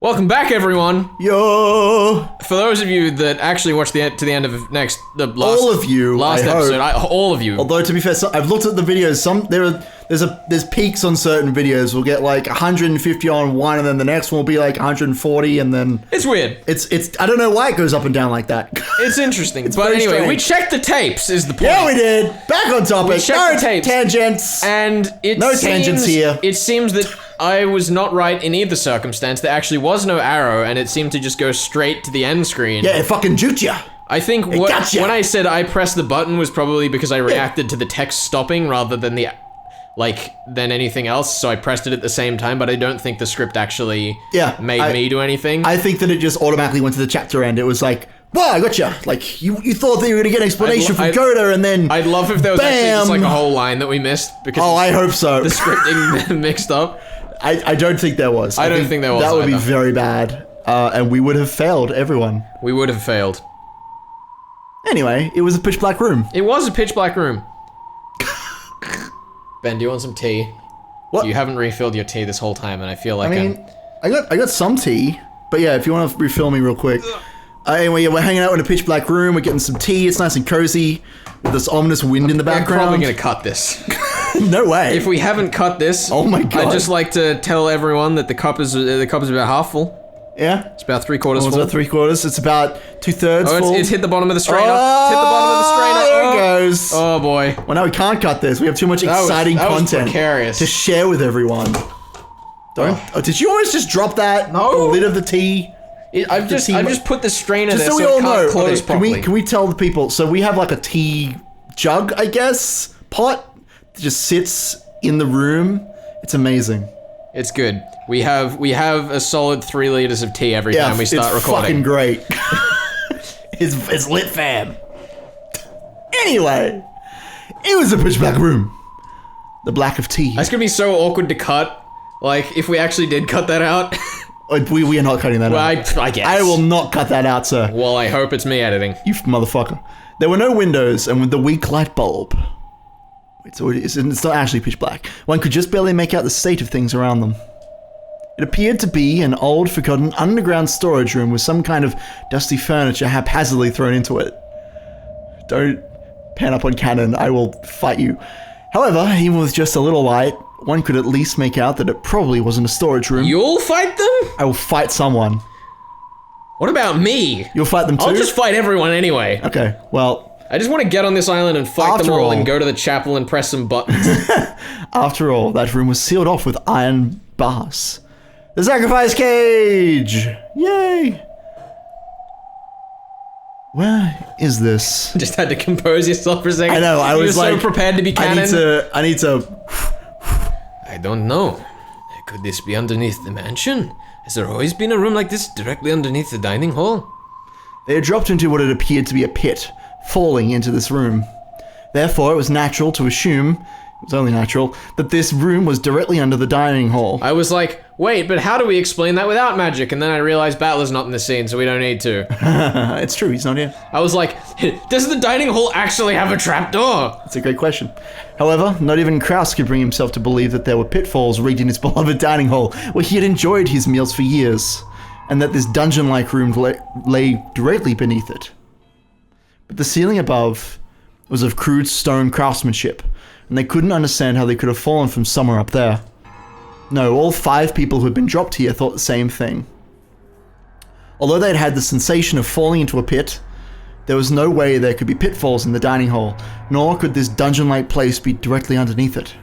Welcome back, everyone. Yo. For those of you that actually watched to the end of the last, all of you, last episode, all of you. Although to be fair, I've looked at the videos. There's peaks on certain videos. We'll get like 150 on one, and then the next one will be like 140, and then it's weird. It's I don't know why it goes up and down like that. It's interesting. But anyway, strange. we checked the tapes. Is the point? Yeah, we did. Back on topic. We checked the tapes. Tangents. And tangents here. It seems that I was not right in either circumstance. There actually was no arrow, and it seemed to just go straight to the end screen. Yeah, it fucking juked ya. I think when I said I pressed the button was probably because I reacted to the text stopping rather than than anything else, so I pressed it at the same time, but I don't think the script actually made me do anything. I think that it just automatically went to the chapter end. It was like, wow, I gotcha. Like, you thought that you were gonna get an explanation from Coda, and then I'd love if there was actually just like a whole line that we missed because I hope so. The scripting mixed up. I don't think there was. I don't think there was. That would be very bad, and we would have failed everyone. We would have failed. Anyway, it was a pitch black room. It was a pitch black room. Ben, do you want some tea? What? You haven't refilled your tea this whole time, and I feel like I got some tea, but yeah, if you want to refill me real quick. Anyway, yeah, we're hanging out in a pitch black room. We're getting some tea. It's nice and cozy with this ominous wind in the background. We're probably gonna cut this. No way. If we haven't cut this, oh my god! I'd just like to tell everyone that the cup is about half full. Yeah, it's about 3/4 full. It's about 3/4. It's about 2/3 full. It's hit the bottom of the strainer. It's hit the bottom of the strainer. There it goes. Oh boy. Well, now we can't cut this. We have too much exciting content to share with everyone. Don't. Oh, did you almost just drop that? No. The lid of the tea. I've just put the strainer there so we it all can't know. close properly. Can we tell the people? So we have like a tea jug, I guess, pot that just sits in the room. It's amazing. It's good. We have a solid 3 liters of tea every time we start recording. Fucking great. it's lit, fam. Anyway, it was a pitch black room. The black of tea. That's gonna be so awkward to cut. Like, if we actually did cut that out. We are not cutting that out. I guess. I will not cut that out, sir. Well, I hope it's me editing. You motherfucker. There were no windows, and with the weak light bulb. It's not actually pitch black. One could just barely make out the state of things around them. It appeared to be an old, forgotten underground storage room with some kind of dusty furniture haphazardly thrown into it. Don't pan up on cannon, I will fight you. However, even with just a little light, one could at least make out that it probably wasn't a storage room. You'll fight them? I will fight someone. What about me? You'll fight them too? I'll just fight everyone anyway. Okay, well... I just want to get on this island and fight them all and go to the chapel and press some buttons. After all, that room was sealed off with iron bars. The sacrifice cage! Yay! Where is this? Just had to compose yourself for a second. I know, I was so prepared to be canon. I need to... I don't know. Could this be underneath the mansion? Has there always been a room like this directly underneath the dining hall? They had dropped into what had appeared to be a pit, falling into this room. Therefore, it was natural to assume, it was only natural, that this room was directly under the dining hall. I was like, wait, but how do we explain that without magic? And then I realized Battler's not in the scene, so we don't need to. It's true, he's not here. I was like, does the dining hall actually have a trapdoor? That's a great question. However, not even Kraus could bring himself to believe that there were pitfalls rigged in his beloved dining hall, where he had enjoyed his meals for years, and that this dungeon-like room lay directly beneath it. But the ceiling above was of crude stone craftsmanship, and they couldn't understand how they could have fallen from somewhere up there. No, all 5 people who had been dropped here thought the same thing. Although they'd had the sensation of falling into a pit, there was no way there could be pitfalls in the dining hall, nor could this dungeon-like place be directly underneath it.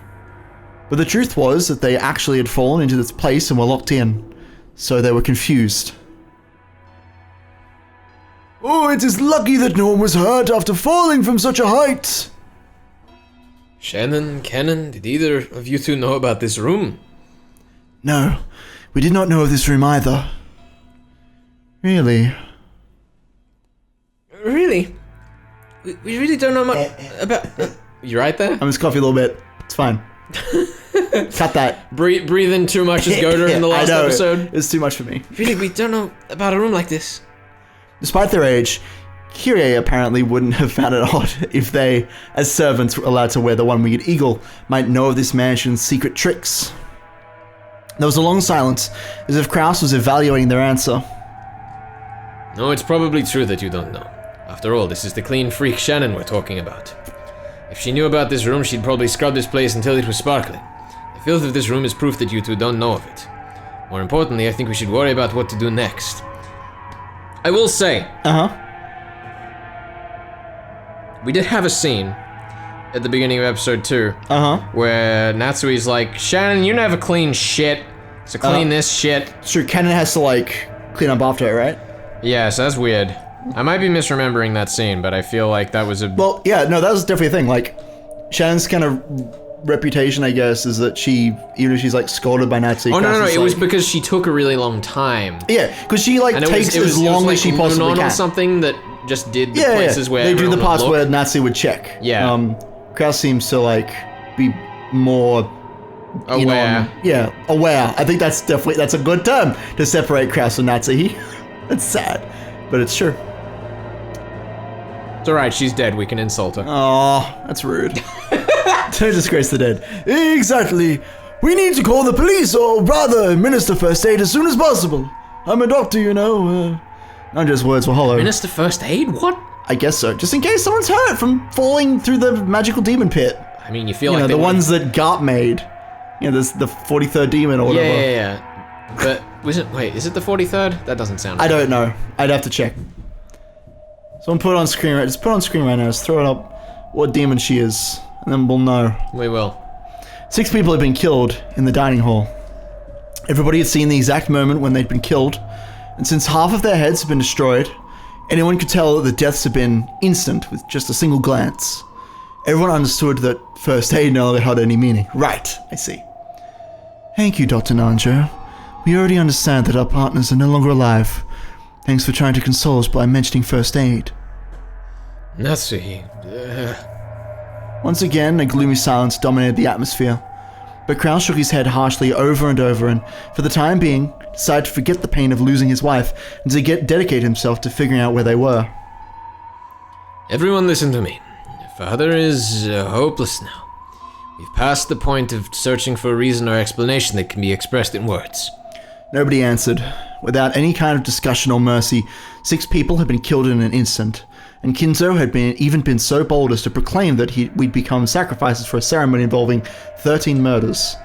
But the truth was that they actually had fallen into this place and were locked in, so they were confused. Oh, it is lucky that no one was hurt after falling from such a height! Shannon, Cannon, did either of you two know about this room? No, we did not know of this room either. Really? Really? We really don't know much about... You right there? I'm just coughing a little bit. It's fine. Cut that. Breathing too much as Goder in the last episode. It's too much for me. Really, we don't know about a room like this. Despite their age, Kyrie apparently wouldn't have found it odd if they, as servants allowed to wear the one-winged eagle, might know of this mansion's secret tricks. There was a long silence, as if Kraus was evaluating their answer. No, it's probably true that you don't know. After all, this is the clean freak Shannon we're talking about. If she knew about this room, she'd probably scrub this place until it was sparkling. The filth of this room is proof that you two don't know of it. More importantly, I think we should worry about what to do next. I will say... We did have a scene at the beginning of episode 2, where Natsui's like, Shannon, you never clean shit, so clean this shit. Sure, Kennen has to, like, clean up after her, right? Yeah, so that's weird. I might be misremembering that scene, but I feel like that was a... Well, yeah, no, that was definitely a thing. Like, Shannon's kind of reputation, I guess, is that she, even if she's, like, scolded by Natsui... Oh, no, it like, was because she took a really long time. Yeah, because she, like, takes as long as she possibly can. Or something that just did the places where they do the parts where Natsui would check. Yeah. Kraus seems to, like, be more... aware. Aware. I think that's a good term to separate Kraus and Natsui. It's sad, but it's true. It's alright, she's dead, we can insult her. Oh, that's rude. Don't disgrace the dead. Exactly. We need to call the police, or rather, administer first aid as soon as possible. I'm a doctor, you know. Andre's words were hollow. Administer first aid? What? I guess so, just in case someone's hurt from falling through the magical demon pit. I mean, you feel like the ones that Garp made. You know, there's the 43rd demon or whatever. Yeah. But, is it the 43rd? That doesn't sound right. I don't know. I'd have to check. Someone put it on screen right. Just put it on screen right now. Just throw it up what demon she is, and then we'll know. We will. 6 people have been killed in the dining hall. Everybody had seen the exact moment when they'd been killed, and since half of their heads have been destroyed, anyone could tell that the deaths had been instant with just a single glance. Everyone understood that first aid no longer had any meaning. Right, I see. Thank you, Dr. Nanjo. We already understand that our partners are no longer alive. Thanks for trying to console us by mentioning first aid. Natsui. Once again, a gloomy silence dominated the atmosphere. But Kraus shook his head harshly over and over and, for the time being, decided to forget the pain of losing his wife and to dedicate himself to figuring out where they were. Everyone listen to me. Father is hopeless now. We've passed the point of searching for a reason or explanation that can be expressed in words. Nobody answered. Without any kind of discussion or mercy, 6 people had been killed in an instant, and Kinzo had even been so bold as to proclaim that we'd become sacrifices for a ceremony involving 13 murders.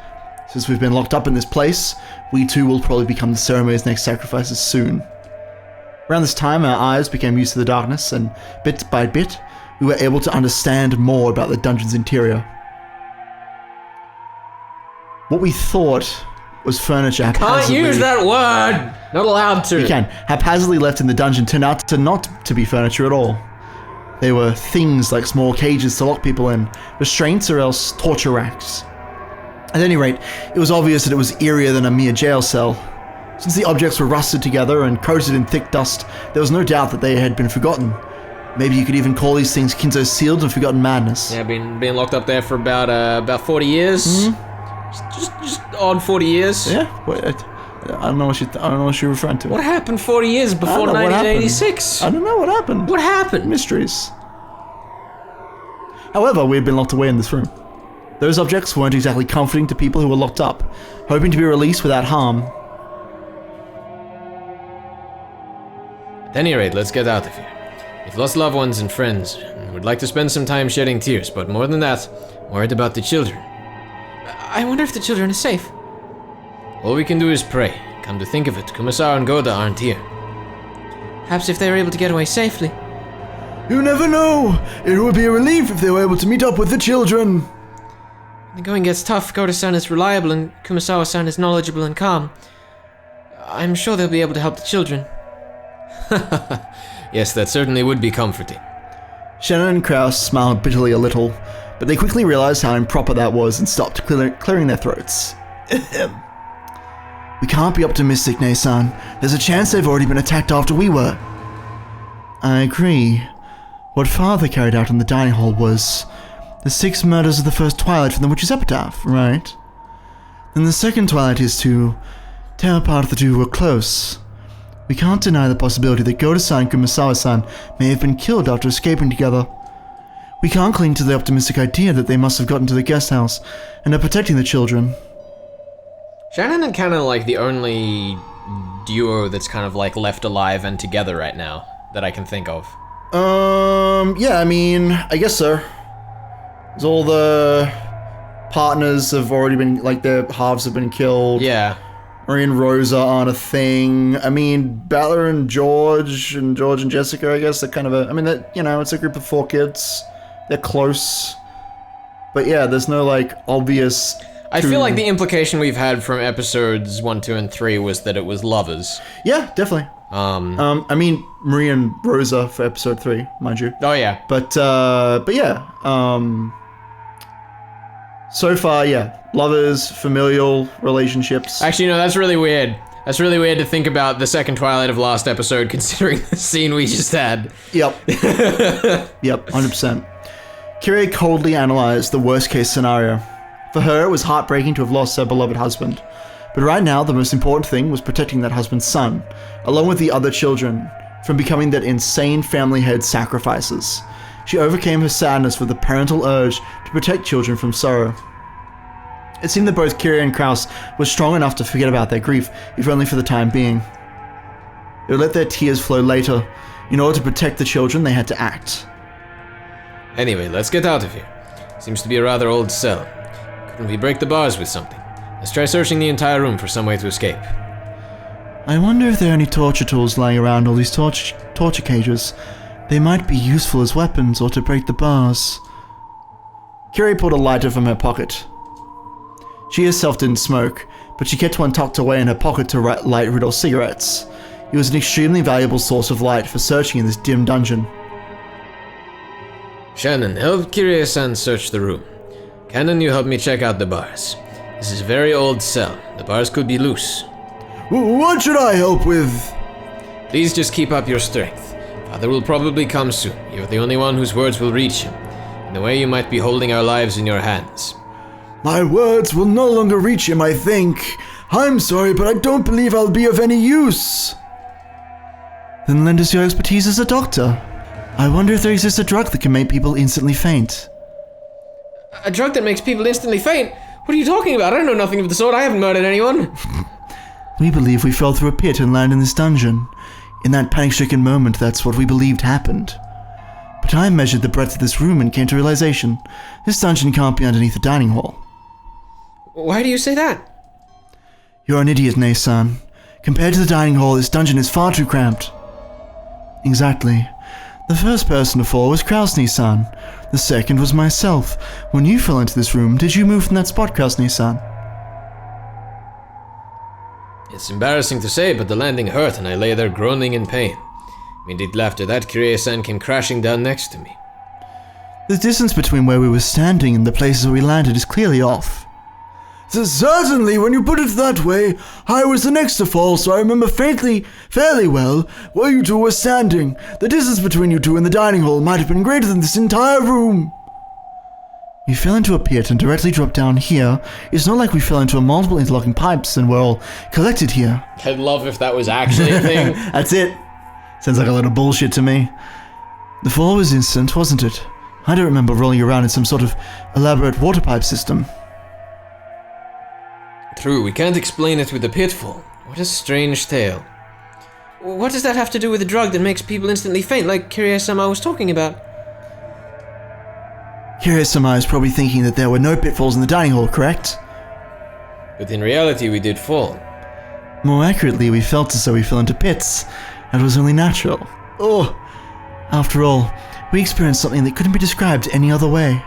Since we've been locked up in this place, we too will probably become the ceremony's next sacrifices soon. Around this time, our eyes became used to the darkness, and bit by bit, we were able to understand more about the dungeon's interior. What we thought was furniture haphazardly... Can't use that word! Not allowed to. You can. Haphazardly left in the dungeon turned out to not to be furniture at all. They were things like small cages to lock people in, restraints or else torture racks. At any rate, it was obvious that it was eerier than a mere jail cell. Since the objects were rusted together and coated in thick dust, there was no doubt that they had been forgotten. Maybe you could even call these things Kinzo's sealed and forgotten madness. Yeah, been locked up there for about 40 years. Mm-hmm. Just odd 40 years. Yeah, I don't know what you're referring to. What happened 40 years before 1986? I don't know what happened. What happened? Mysteries. However, we had been locked away in this room. Those objects weren't exactly comforting to people who were locked up, hoping to be released without harm. At any rate, let's get out of here. We've lost loved ones and friends, and would like to spend some time shedding tears, but more than that, worried about the children. I wonder if the children are safe. All we can do is pray. Come to think of it, Kumasawa and Goda aren't here. Perhaps if they were able to get away safely. You never know! It would be a relief if they were able to meet up with the children. When the going gets tough, Goda-san is reliable and Kumasawa-san is knowledgeable and calm. I'm sure they'll be able to help the children. Yes, that certainly would be comforting. Shannon and Kraus smiled bitterly a little, but they quickly realized how improper that was and stopped clearing their throats. We can't be optimistic, Nei-san. There's a chance they've already been attacked after we were. I agree. What Father carried out in the dining hall was the 6 murders of the first twilight from the Witch's Epitaph, right? Then the second twilight is to tear apart the 2 who were close. We can't deny the possibility that Goda-san and Kumasawa-san may have been killed after escaping together. We can't cling to the optimistic idea that they must have gotten to the guest house and are protecting the children. Shannon and Ken are like the only duo that's kind of like left alive and together right now that I can think of. Yeah, I mean, I guess so. There's all the partners have already been, like, their halves have been killed. Yeah. Marie and Rosa aren't a thing. I mean, Bella and George and Jessica, I guess, they're kind of a, I mean, it's a group of 4 kids. They're close. But yeah, there's no, like, obvious... I feel like the implication we've had from episodes 1, 2, and 3 was that it was lovers. Yeah, definitely. I mean, Marie and Rosa for episode 3, mind you. Oh yeah. But yeah, so far, yeah, lovers, familial relationships. Actually, no, that's really weird. That's really weird to think about the second Twilight of last episode, considering the scene we just had. Yep. Yep, 100%. Kyrie coldly analyzed the worst-case scenario. For her, it was heartbreaking to have lost her beloved husband. But right now, the most important thing was protecting that husband's son, along with the other children, from becoming that insane family head sacrifices. She overcame her sadness with the parental urge to protect children from sorrow. It seemed that both Kyrie and Kraus were strong enough to forget about their grief, if only for the time being. They would let their tears flow later. In order to protect the children, they had to act. Anyway, let's get out of here. Seems to be a rather old cell. Couldn't we break the bars with something? Let's try searching the entire room for some way to escape. I wonder if there are any torture tools lying around all these torture cages. They might be useful as weapons or to break the bars. Kyrie pulled a lighter from her pocket. She herself didn't smoke, but she kept one tucked away in her pocket to light Riddle's cigarettes. It was an extremely valuable source of light for searching in this dim dungeon. Shannon, help Kyrie-san search the room. Cannon, you help me check out the bars. This is a very old cell. The bars could be loose. What should I help with? Please just keep up your strength. Father will probably come soon. You're the only one whose words will reach him. In a way, you might be holding our lives in your hands. My words will no longer reach him, I think. I'm sorry, but I don't believe I'll be of any use. Then lend us your expertise as a doctor. I wonder if there exists a drug that can make people instantly faint. A drug that makes people instantly faint? What are you talking about? I know nothing of the sort. I haven't murdered anyone. We believe we fell through a pit and landed in this dungeon. In that panic-stricken moment, that's what we believed happened. But I measured the breadth of this room and came to realization. This dungeon can't be underneath the dining hall. Why do you say that? You're an idiot, Nay-san. Compared to the dining hall, this dungeon is far too cramped. Exactly. The first person to fall was Krausny-san. The second was myself. When you fell into this room, did you move from that spot, Krausny-san? It's embarrassing to say, but the landing hurt and I lay there groaning in pain. Immediately after that, Kyrie-san came crashing down next to me. The distance between where we were standing and the places where we landed is clearly off. Certainly, when you put it that way, I was the next to fall, so I remember fairly well where you two were standing. The distance between you two and the dining hall might have been greater than this entire room. We fell into a pit and directly dropped down here. It's not like we fell into multiple interlocking pipes and we're all collected here. I'd love if that was actually a thing. That's it. Sounds like a lot of bullshit to me. The fall was instant, wasn't it? I don't remember rolling around in some sort of elaborate water pipe system. True, we can't explain it with the pitfall. What a strange tale. What does that have to do with the drug that makes people instantly faint, like Kyrie-sama was talking about? Kyrie-sama is probably thinking that there were no pitfalls in the dining hall, correct? But in reality, we did fall. More accurately, we felt as though we fell into pits. That was only natural. Oh! After all, we experienced something that couldn't be described any other way.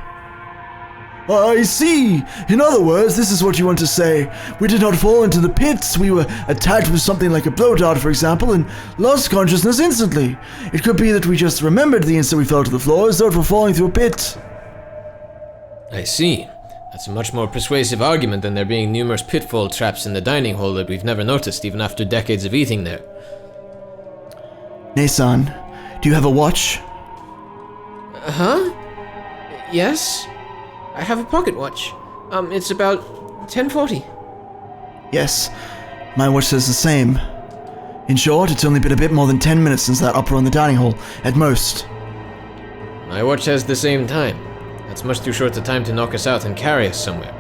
I see! In other words, this is what you want to say. We did not fall into the pits. We were attacked with something like a blow dart, for example, and lost consciousness instantly. It could be that we just remembered the instant we fell to the floor as though it were falling through a pit. I see. That's a much more persuasive argument than there being numerous pitfall traps in the dining hall that we've never noticed, even after decades of eating there. Nay-san, do you have a watch? Huh? Yes? I have a pocket watch. It's about 10:40. Yes, my watch says the same. In short, it's only been a bit more than 10 minutes since that uproar in the dining hall, at most. My watch has the same time. That's much too short a time to knock us out and carry us somewhere.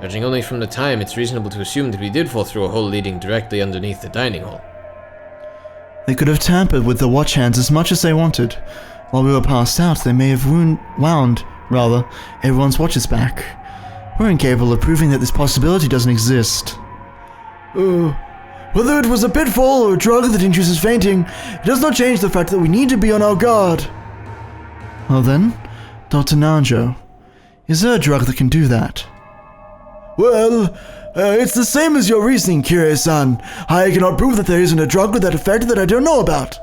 Judging only from the time, it's reasonable to assume that we did fall through a hole leading directly underneath the dining hall. They could have tampered with the watch hands as much as they wanted. While we were passed out, they may have wound everyone's watches back. We're incapable of proving that this possibility doesn't exist. Whether it was a pitfall or a drug that induces fainting, it does not change the fact that we need to be on our guard. Well then, Dr. Nanjo, is there a drug that can do that? Well, it's the same as your reasoning, Kirei-san. I cannot prove that there isn't a drug with that effect that I don't know about.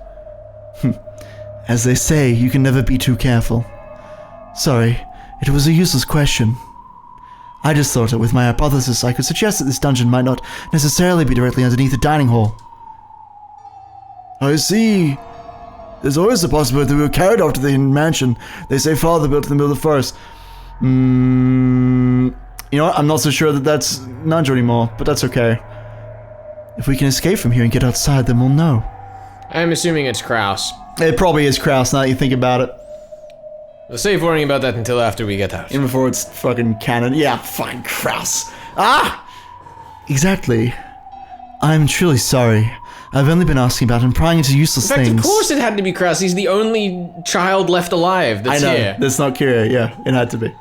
As they say, you can never be too careful. Sorry, it was a useless question. I just thought that with my hypothesis I could suggest that this dungeon might not necessarily be directly underneath the dining hall. I see. There's always the possibility that we were carried off to the mansion they say father built in the middle of the forest. You know what? I'm not so sure that that's Nanjo anymore, but that's okay. If we can escape from here and get outside, then we'll know. I'm assuming it's Kraus. It probably is Kraus now that you think about it. We'll save worrying about that until after we get out. Even before it's fucking canon. Yeah, fucking Kraus. Ah! Exactly. I'm truly sorry. I've only been asking about and prying into useless things. Of course it had to be Kraus. He's the only child left alive that's here. I know. That's not Kirei. Yeah, it had to be.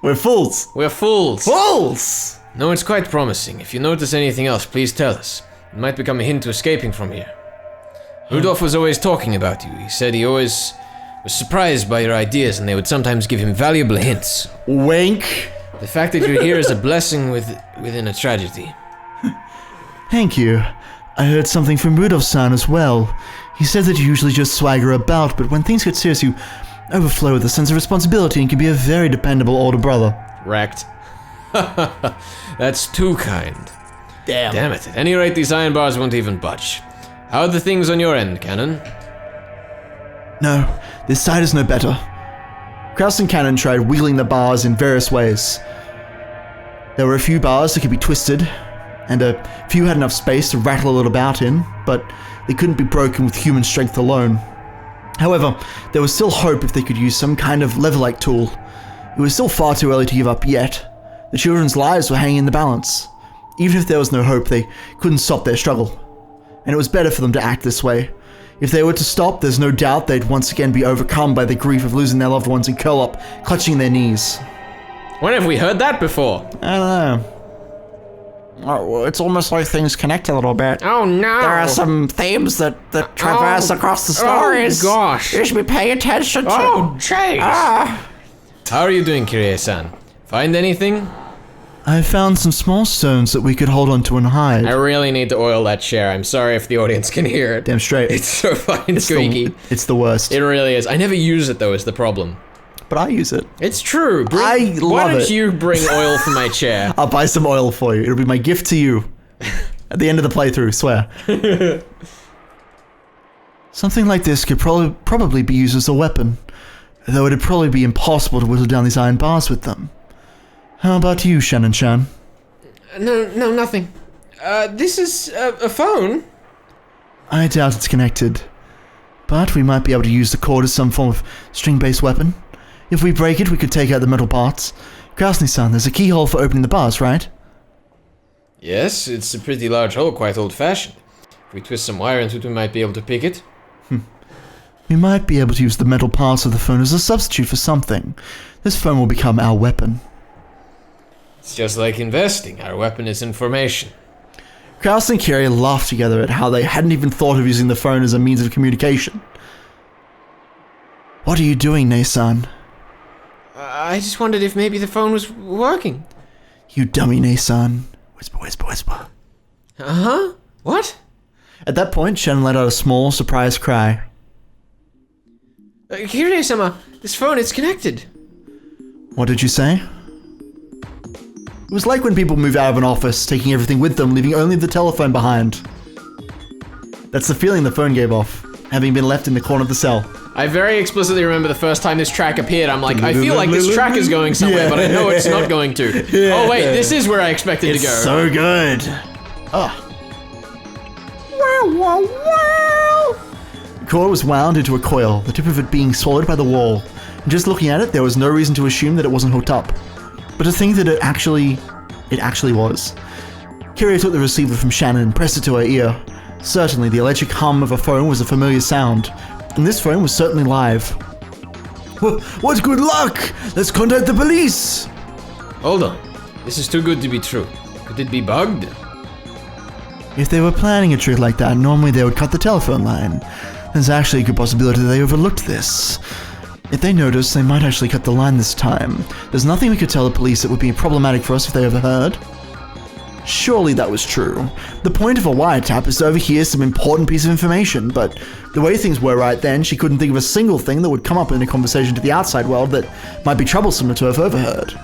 We're fools. We're fools. Fools! No, it's quite promising. If you notice anything else, please tell us. It might become a hint to escaping from here. Rudolph was always talking about you. He said he always was surprised by your ideas and they would sometimes give him valuable hints. Wink. The fact that you're here is a blessing within a tragedy. Thank you. I heard something from Rudolph-san as well. He said that you usually just swagger about, but when things get serious you overflow with a sense of responsibility and can be a very dependable older brother. Wrecked. That's too kind. Damn it. At any rate, these iron bars won't even budge. How are the things on your end, Cannon? No, this side is no better. Kraus and Cannon tried wheeling the bars in various ways. There were a few bars that could be twisted, and a few had enough space to rattle a little about in, but they couldn't be broken with human strength alone. However, there was still hope if they could use some kind of lever-like tool. It was still far too early to give up yet. The children's lives were hanging in the balance. Even if there was no hope, they couldn't stop their struggle. And it was better for them to act this way. If they were to stop, there's no doubt they'd once again be overcome by the grief of losing their loved ones and curl up, clutching their knees. When have we heard that before? I don't know. Oh, it's almost like things connect a little bit. Oh no! There are some themes that traverse across the stories. Oh gosh! You should be paying attention to. Oh jeez! How are you doing, Kirei-san? Find anything? I found some small stones that we could hold onto and hide. I really need to oil that chair. I'm sorry if the audience can hear it. Damn straight. It's so fucking squeaky. It's the worst. It really is. I never use it though, is the problem. But I use it. It's true. I love it. Why don't you bring oil for my chair? I'll buy some oil for you. It'll be my gift to you. At the end of the playthrough, swear. Something like this could probably be used as a weapon. Though it'd probably be impossible to whittle down these iron bars with them. How about you, Shannon-chan? No, nothing. This is a phone? I doubt it's connected. But we might be able to use the cord as some form of string-based weapon. If we break it, we could take out the metal parts. Krasny-san, there's a keyhole for opening the bars, right? Yes, it's a pretty large hole, quite old-fashioned. If we twist some wire into it, we might be able to pick it. We might be able to use the metal parts of the phone as a substitute for something. This phone will become our weapon. It's just like investing. Our weapon is information. Kraus and Kirei laughed together at how they hadn't even thought of using the phone as a means of communication. What are you doing, Nei-san? I just wondered if maybe the phone was working. You dummy, Nei-san. Whisper, whisper, whisper. Uh-huh? What? At that point, Shannon let out a small, surprised cry. Kirei-sama, this phone, it's connected. What did you say? It was like when people move out of an office, taking everything with them, leaving only the telephone behind. That's the feeling the phone gave off, having been left in the corner of the cell. I very explicitly remember the first time this track appeared, I'm like, I feel like this track is going somewhere, but I know it's not going to. Yeah. Oh wait, this is where I expected to go. It's so good. Oh. Wow, wow, wow. The cord was wound into a coil, the tip of it being swallowed by the wall. And just looking at it, there was no reason to assume that it wasn't hooked up. But to think that it actually it actually was. Kyria took the receiver from Shannon and pressed it to her ear. Certainly, the electric hum of a phone was a familiar sound, and this phone was certainly live. What good luck! Let's contact the police! Hold on. This is too good to be true. Could it be bugged? If they were planning a trick like that, normally they would cut the telephone line. There's actually a good possibility they overlooked this. If they noticed, they might actually cut the line this time. There's nothing we could tell the police that would be problematic for us if they overheard. Surely that was true. The point of a wiretap is to overhear some important piece of information, but the way things were right then, she couldn't think of a single thing that would come up in a conversation to the outside world that might be troublesome to have overheard.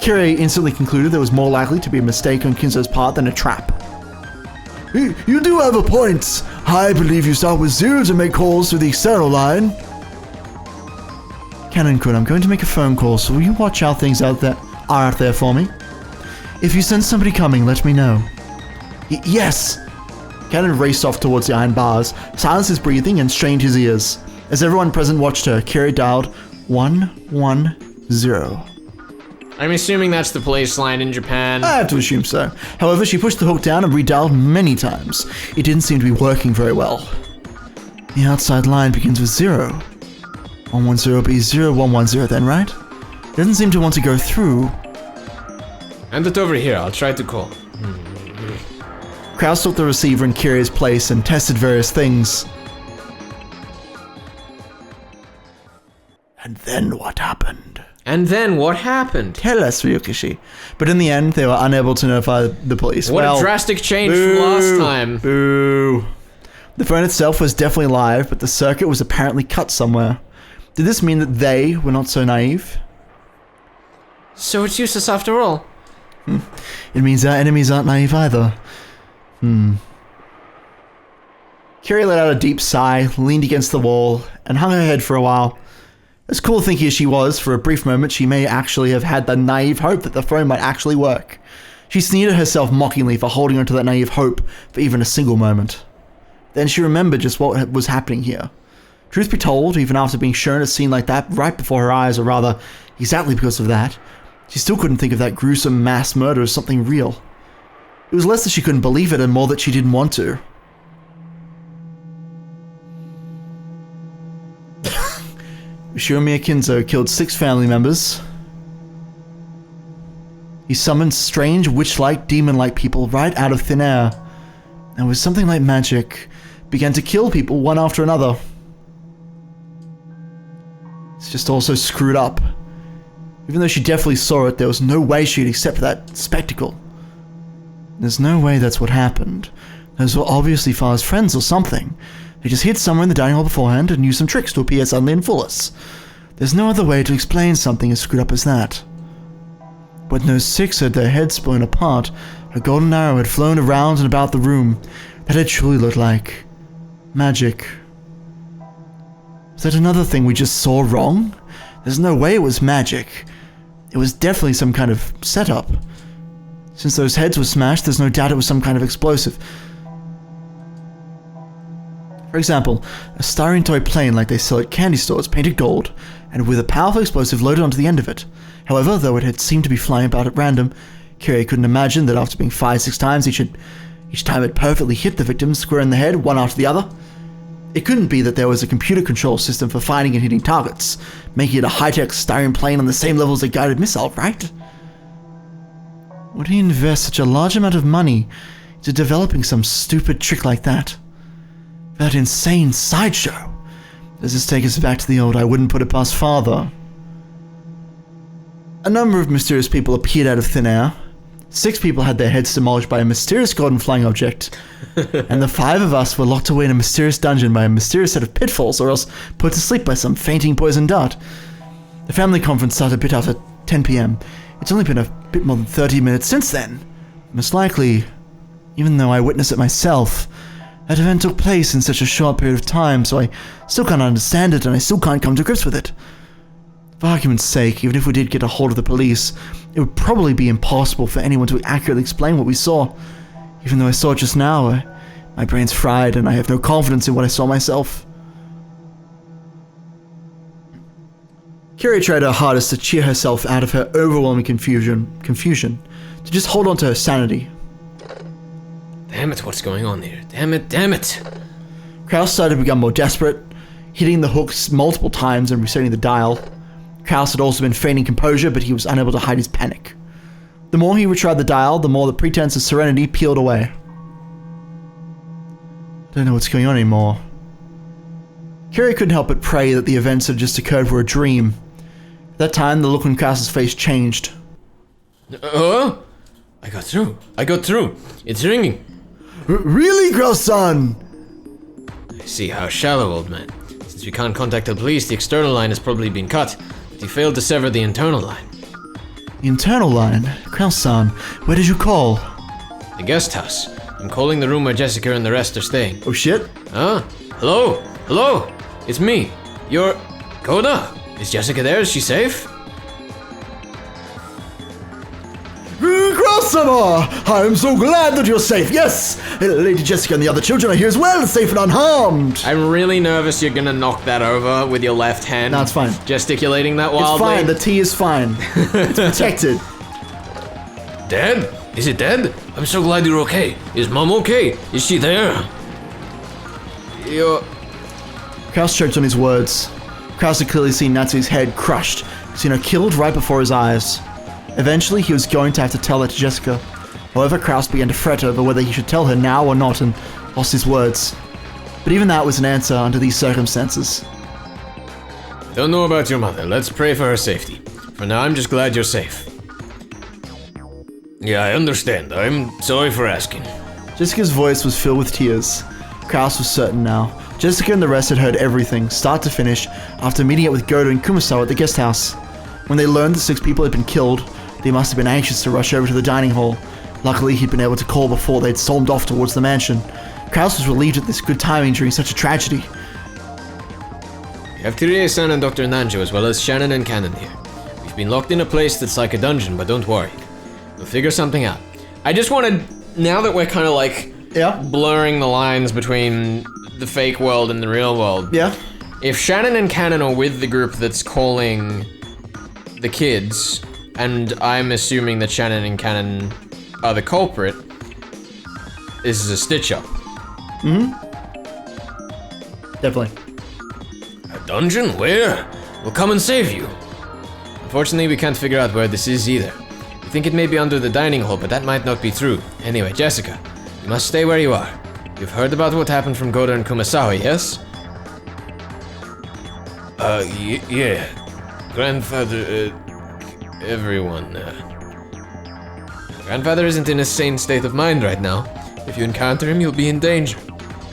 Kyrie instantly concluded there was more likely to be a mistake on Kinzo's part than a trap. You do have a point. I believe you start with 0 to make calls through the external line. Cannon-kun, I'm going to make a phone call, so will you watch how things are out there for me? If you sense somebody coming, let me know. Yes! Cannon raced off towards the iron bars, silenced his breathing, and strained his ears. As everyone present watched her, Kyrie dialed 110. I'm assuming that's the police line in Japan. I have to assume so. However, she pushed the hook down and redialed many times. It didn't seem to be working very well. The outside line begins with 0. 110 will be 0110 then, right? It doesn't seem to want to go through. Hand it over here, I'll try to call. Kraus took the receiver in Kyrie's place and tested various things. And then what happened? Tell us, Ryukishi. But in the end, they were unable to notify the police. What a drastic change from last time. Boo. The phone itself was definitely live, but the circuit was apparently cut somewhere. Did this mean that they were not so naive? So it's useless after all. It means our enemies aren't naive either. Kyrie let out a deep sigh, leaned against the wall, and hung her head for a while. As cool thinking as she was, for a brief moment she may actually have had the naive hope that the phone might actually work. She sneered at herself mockingly for holding on to that naive hope for even a single moment. Then she remembered just what was happening here. Truth be told, even after being shown a scene like that right before her eyes, or rather, exactly because of that, she still couldn't think of that gruesome mass murder as something real. It was less that she couldn't believe it and more that she didn't want to. Ushiomiya Kinzo killed 6 family members. He summoned strange, witch-like, demon-like people right out of thin air, and with something like magic, began to kill people one after another. It's just all so screwed up. Even though she definitely saw it, there was no way she'd accept that spectacle. There's no way that's what happened. Those were obviously Far's friends or something. They just hid somewhere in the dining hall beforehand and used some tricks to appear suddenly and fool us. There's no other way to explain something as screwed up as that. When those 6 had their heads blown apart, a golden arrow had flown around and about the room. That had truly looked like magic. Was that another thing we just saw wrong? There's no way it was magic. It was definitely some kind of setup. Since those heads were smashed, there's no doubt it was some kind of explosive. For example, a styrene toy plane like they sell at candy stores, painted gold, and with a powerful explosive loaded onto the end of it. However, though it had seemed to be flying about at random, Kyrie couldn't imagine that after being fired 6 times, each time it perfectly hit the victim square in the head, one after the other. It couldn't be that there was a computer control system for finding and hitting targets, making it a high-tech styrene plane on the same level as a guided missile, right? Would he invest such a large amount of money into developing some stupid trick like that? That insane sideshow. Does this take us back to the old I wouldn't put it past father? A number of mysterious people appeared out of thin air. 6 people had their heads demolished by a mysterious golden flying object. And the 5 of us were locked away in a mysterious dungeon by a mysterious set of pitfalls, or else put to sleep by some fainting poison dart. The family conference started a bit after 10 p.m. It's only been a bit more than 30 minutes since then. Most likely, even though I witnessed it myself, that event took place in such a short period of time, so I still can't understand it and I still can't come to grips with it. For argument's sake, even if we did get a hold of the police, it would probably be impossible for anyone to accurately explain what we saw. Even though I saw it just now, my brain's fried and I have no confidence in what I saw myself. Kyrie tried her hardest to cheer herself out of her overwhelming confusion. to just hold on to her sanity. Damn it, what's going on here? Damn it. Kraus started to become more desperate, hitting the hooks multiple times and resetting the dial. Kraus had also been feigning composure, but he was unable to hide his panic. The more he retried the dial, the more the pretense of serenity peeled away. I don't know what's going on anymore. Carrie couldn't help but pray that the events that had just occurred were a dream. At that time, the look on Kraus's face changed. I got through. It's ringing. Really, Kraus-san? I see how shallow, old man. Since we can't contact the police, the external line has probably been cut, but you failed to sever the internal line. The internal line? Kraus-san, where did you call? The guest house. I'm calling the room where Jessica and the rest are staying. Oh shit? Huh? Hello? It's me. You're... Koda? Is Jessica there? Is she safe? Kraus-sama! I'm so glad that you're safe, yes! Lady Jessica and the other children are here as well, safe and unharmed! I'm really nervous you're gonna knock that over with your left hand. No, it's fine. Gesticulating that wildly. It's fine, the tea is fine. It's protected. Dad? Is it Dad? I'm so glad you're okay. Is Mom okay? Is she there? Kraus choked on his words. Kraus had clearly seen Natsu's head crushed, seen her killed right before his eyes. Eventually, he was going to have to tell that to Jessica. However, Kraus began to fret over whether he should tell her now or not and lost his words. But even that was an answer under these circumstances. Don't know about your mother. Let's pray for her safety. For now, I'm just glad you're safe. Yeah, I understand. I'm sorry for asking. Jessica's voice was filled with tears. Kraus was certain now. Jessica and the rest had heard everything, start to finish, after meeting up with Goto and Kumasawa at the guest house. When they learned that 6 people had been killed, they must have been anxious to rush over to the dining hall. Luckily, he'd been able to call before they'd stormed off towards the mansion. Kraus was relieved at this good timing during such a tragedy. We have Tirie-san and Dr. Nanjo, as well as Shannon and Cannon here. We've been locked in a place that's like a dungeon, but don't worry. We'll figure something out. I just wanted, now that we're kind of like blurring the lines between the fake world and the real world. Yeah. If Shannon and Cannon are with the group that's calling the kids, and I'm assuming that Shannon and Cannon are the culprit, this is a stitch-up. Definitely. A dungeon? Where? We'll come and save you. Unfortunately, we can't figure out where this is either. We think it may be under the dining hall, but that might not be true. Anyway, Jessica, you must stay where you are. You've heard about what happened from Goto and Kumasawa, yes? Yeah. Grandfather, everyone, Grandfather isn't in a sane state of mind right now. If you encounter him, you'll be in danger.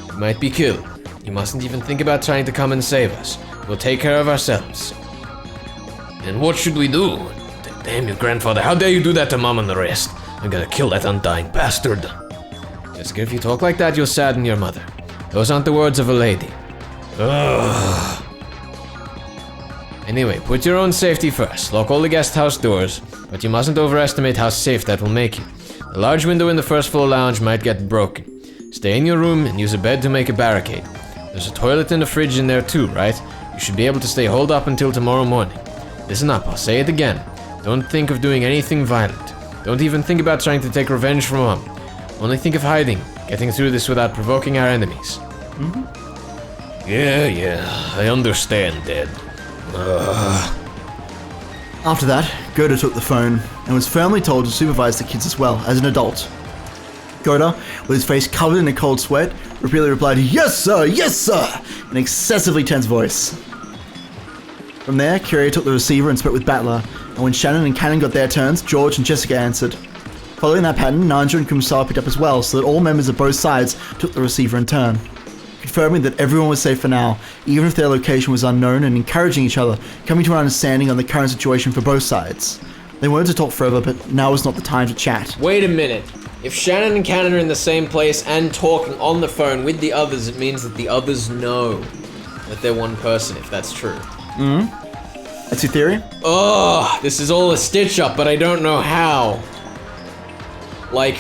You might be killed. You mustn't even think about trying to come and save us. We'll take care of ourselves. And what should we do? Damn you, Grandfather. How dare you do that to Mom and the rest? I'm gonna kill that undying bastard. Jessica, if you talk like that, you'll sadden your mother. Those aren't the words of a lady. Ugh. Anyway, put your own safety first. Lock all the guest house doors, but you mustn't overestimate how safe that will make you. The large window in the first floor lounge might get broken. Stay in your room and use a bed to make a barricade. There's a toilet and a fridge in there too, right? You should be able to stay holed up until tomorrow morning. Listen up, I'll say it again. Don't think of doing anything violent. Don't even think about trying to take revenge from Mom. Only think of hiding, getting through this without provoking our enemies. Yeah, I understand, Dad. After that, Goto took the phone and was firmly told to supervise the kids as well, as an adult. Goto, with his face covered in a cold sweat, repeatedly replied, yes sir, in an excessively tense voice. From there, Kyrie took the receiver and spoke with Battler, and when Shannon and Cannon got their turns, George and Jessica answered. Following that pattern, Nanjo and Kumasawa picked up as well, so that all members of both sides took the receiver in turn, confirming that everyone was safe for now, even if their location was unknown, and encouraging each other, coming to an understanding on the current situation for both sides. They wanted to talk further, but now was not the time to chat. Wait a minute. If Shannon and Cannon are in the same place and talking on the phone with the others, it means that the others know that they're one person, if that's true. That's your theory? Oh, this is all a stitch-up, but I don't know how. Like,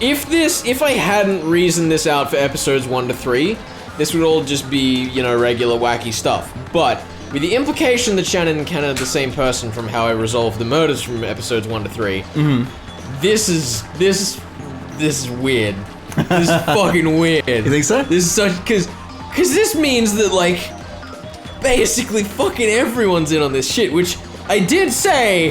if I hadn't reasoned this out for episodes 1 to 3, this would all just be, regular wacky stuff. But with the implication that Shannon and Cannon are the same person from how I resolved the murders from episodes 1 to 3, this is weird. This is fucking weird. You think so? This is such, cause this means that, like, basically fucking everyone's in on this shit, which I did say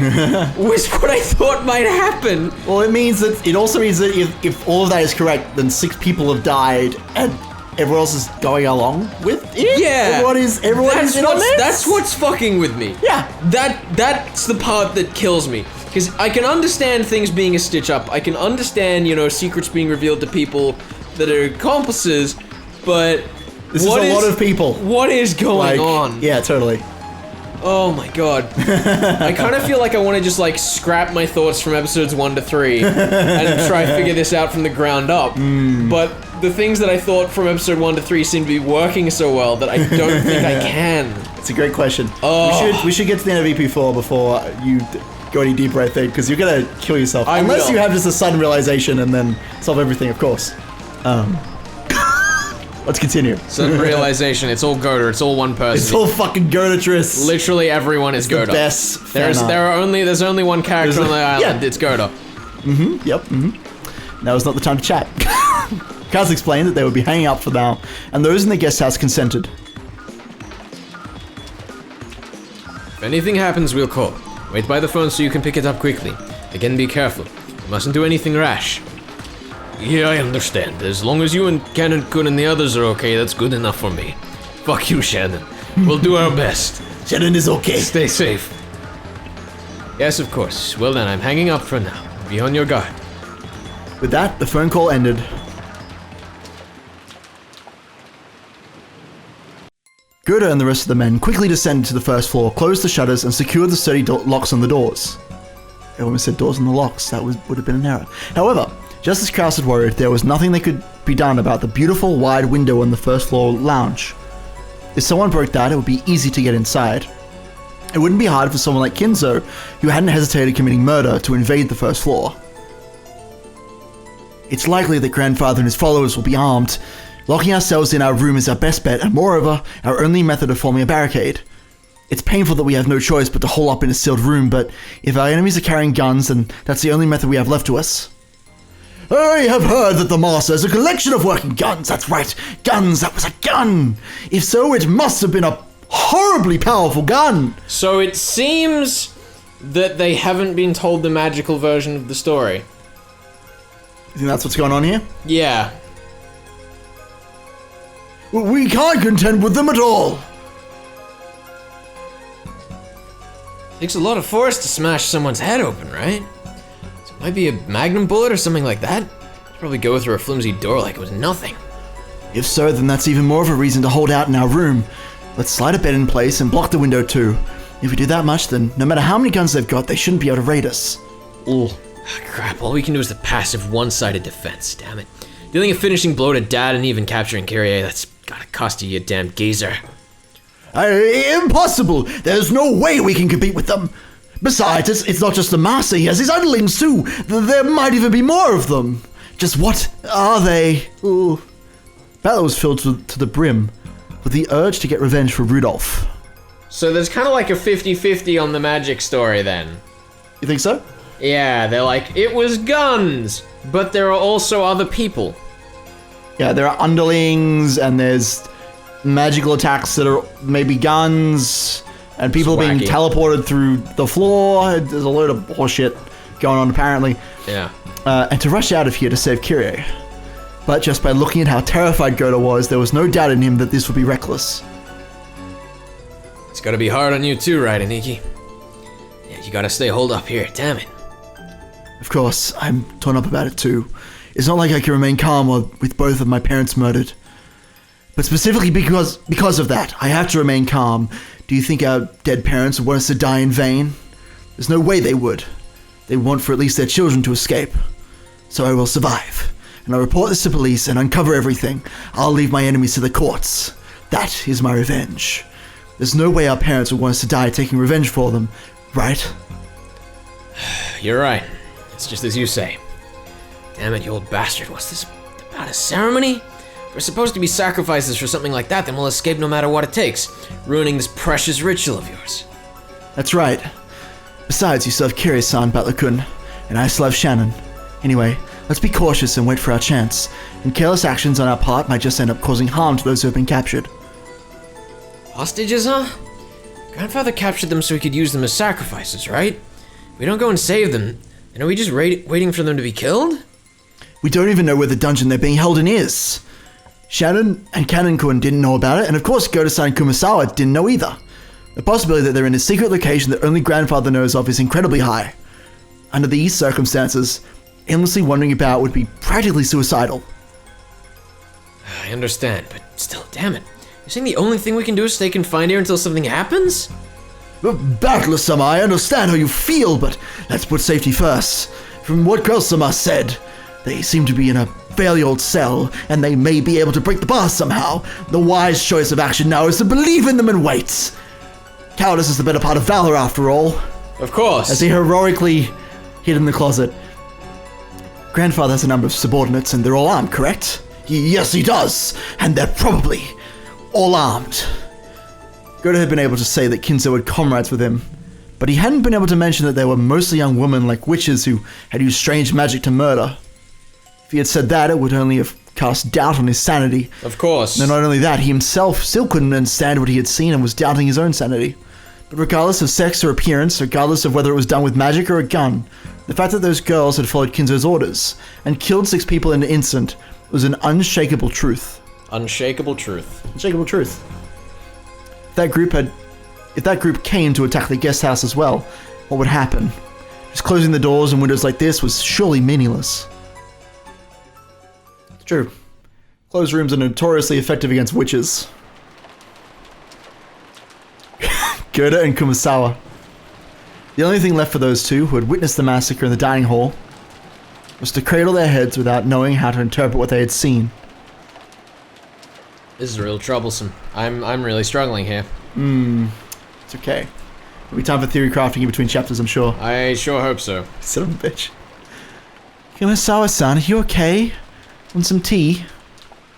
was what I thought might happen. Well, it also means that if all of that is correct, then 6 people have died and everyone else is going along with it? Yeah. Everyone is in on this? That's what's fucking with me. Yeah. That's the part that kills me. Because I can understand things being a stitch up. I can understand, secrets being revealed to people that are accomplices, but this is a lot of people. What is going on? Yeah, totally. Oh my god. I kind of feel like I want to just scrap my thoughts from episodes 1 to 3 and try to figure this out from the ground up. But the things that I thought from episode 1 to 3 seem to be working so well that I don't think I can. It's a great question. Oh. We should get to the end of EP4 before you go any deeper, I think, because you're gonna kill yourself. Unless you have just a sudden realization and then solve everything, of course. Let's continue. Sudden realization, it's all Goda, it's all one person. It's all fucking Godatris. Literally everyone is Goda. The best There's only one character on the island, it's Goda. Yep, Now is not the time to chat. Kaz explained that they would be hanging out for now, and those in the guest house consented. If anything happens, we'll call. Wait by the phone so you can pick it up quickly. Again, be careful. You mustn't do anything rash. Yeah, I understand. As long as you and Canon Kun and the others are okay, that's good enough for me. Fuck you, Shannon. We'll do our best. Shannon is okay. Stay safe. Yes, of course. Well then, I'm hanging up for now. Be on your guard. With that, the phone call ended. Goda and the rest of the men quickly descended to the first floor, closed the shutters, and secured the sturdy locks on the doors. I almost said doors on the locks. That would have been an error. However, just as Kraus had worried, there was nothing that could be done about the beautiful wide window on the first floor lounge. If someone broke that, it would be easy to get inside. It wouldn't be hard for someone like Kinzo, who hadn't hesitated committing murder, to invade the first floor. It's likely that Grandfather and his followers will be armed. Locking ourselves in our room is our best bet, and moreover, our only method of forming a barricade. It's painful that we have no choice but to hole up in a sealed room, but if our enemies are carrying guns, then that's the only method we have left to us. I have heard that the Master has a collection of working guns. That's right, guns. That was a gun. If so, it must have been a horribly powerful gun. So it seems that they haven't been told the magical version of the story. You think that's what's going on here? Yeah. We can't contend with them at all. Takes a lot of force to smash someone's head open, right? So it might be a magnum bullet or something like that. Probably go through a flimsy door like it was nothing. If so, then that's even more of a reason to hold out in our room. Let's slide a bed in place and block the window too. If we do that much, then no matter how many guns they've got, they shouldn't be able to raid us. Ugh. Crap, all we can do is the passive one-sided defense, damn it. Dealing a finishing blow to Dad and even capturing Kyrie, that's gotta cost you damn geezer. Impossible! There's no way we can compete with them! Besides, it's not just the Master, he has his underlings too! There might even be more of them! Just what are they? Ooh. Battle was filled to the brim with the urge to get revenge for Rudolph. So there's kind of like a 50-50 on the magic story then. You think so? Yeah, they're like, it was guns, but there are also other people. Yeah, there are underlings, and there's magical attacks that are maybe guns, and people being teleported through the floor. There's a load of horseshit going on, apparently. Yeah. And to rush out of here to save Kyrie. But just by looking at how terrified Goda was, there was no doubt in him that this would be reckless. It's gotta be hard on you too, right, Aniki? Yeah, you gotta stay holed up here, damn it. Of course, I'm torn up about it too. It's not like I can remain calm with both of my parents murdered. But specifically because of that, I have to remain calm. Do you think our dead parents would want us to die in vain? There's no way they would. They want for at least their children to escape. So I will survive. And I'll report this to police and uncover everything. I'll leave my enemies to the courts. That is my revenge. There's no way our parents would want us to die taking revenge for them, right? You're right. It's just as you say. Damn it, you old bastard. What's this about, a ceremony? If we're supposed to be sacrifices for something like that, then we'll escape no matter what it takes, ruining this precious ritual of yours. That's right. Besides, you still have Kyrie-san, Butler-kun, and I still have Shannon. Anyway, let's be cautious and wait for our chance, and careless actions on our part might just end up causing harm to those who have been captured. Hostages, huh? Grandfather captured them so he could use them as sacrifices, right? If we don't go and save them, then are we just waiting for them to be killed? We don't even know where the dungeon they're being held in is. Shannon and Canon-kun didn't know about it, and of course Goto-san and Kumasawa didn't know either. The possibility that they're in a secret location that only Grandfather knows of is incredibly high. Under these circumstances, endlessly wandering about would be practically suicidal. I understand, but still, damn it. You're saying the only thing we can do is stay confined here until something happens? Battler-sama, I understand how you feel, but let's put safety first. From what Girl-sama said, they seem to be in a fairly old cell, and they may be able to break the bars somehow. The wise choice of action now is to believe in them and wait. Cowardice is the better part of valor, after all. Of course. As he heroically hid in the closet. Grandfather has a number of subordinates, and they're all armed, correct? Yes, he does, and they're probably all armed. Goto had been able to say that Kinzo had comrades with him, but he hadn't been able to mention that they were mostly young women like witches who had used strange magic to murder. If he had said that, it would only have cast doubt on his sanity. Of course. And not only that, he himself still couldn't understand what he had seen and was doubting his own sanity. But regardless of sex or appearance, regardless of whether it was done with magic or a gun, the fact that those girls had followed Kinzo's orders and killed 6 people in an instant was an unshakable truth. Unshakable truth. Unshakable truth. If that group came to attack the guest house as well, what would happen? Just closing the doors and windows like this was surely meaningless. It's true. Closed rooms are notoriously effective against witches. Goto and Kumasawa. The only thing left for those two, who had witnessed the massacre in the dining hall, was to cradle their heads without knowing how to interpret what they had seen. This is real troublesome. I'm really struggling here. It's okay. It'll be time for theory crafting in between chapters, I'm sure. I sure hope so. Son of a bitch. Kumasawa-san, are you okay? Want some tea?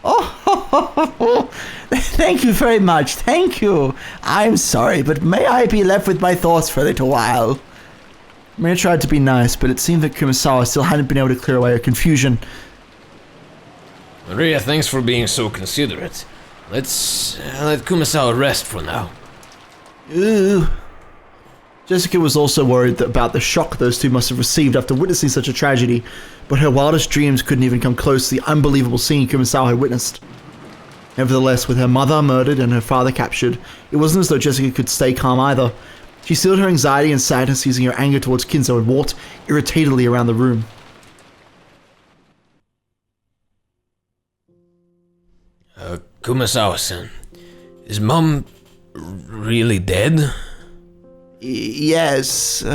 Oh, thank you very much, thank you. I'm sorry, but may I be left with my thoughts for a little while? Maria tried to be nice, but it seemed that Kumasawa still hadn't been able to clear away her confusion. Maria, thanks for being so considerate. Let's let Kumasawa rest for now. Ooh. Jessica was also worried about the shock those two must have received after witnessing such a tragedy, but her wildest dreams couldn't even come close to the unbelievable scene Kumasawa had witnessed. Nevertheless, with her mother murdered and her father captured, it wasn't as though Jessica could stay calm either. She sealed her anxiety and sadness using her anger towards Kinzo and walked irritatedly around the room. Kumasawa-san, is Mom really dead? Yes.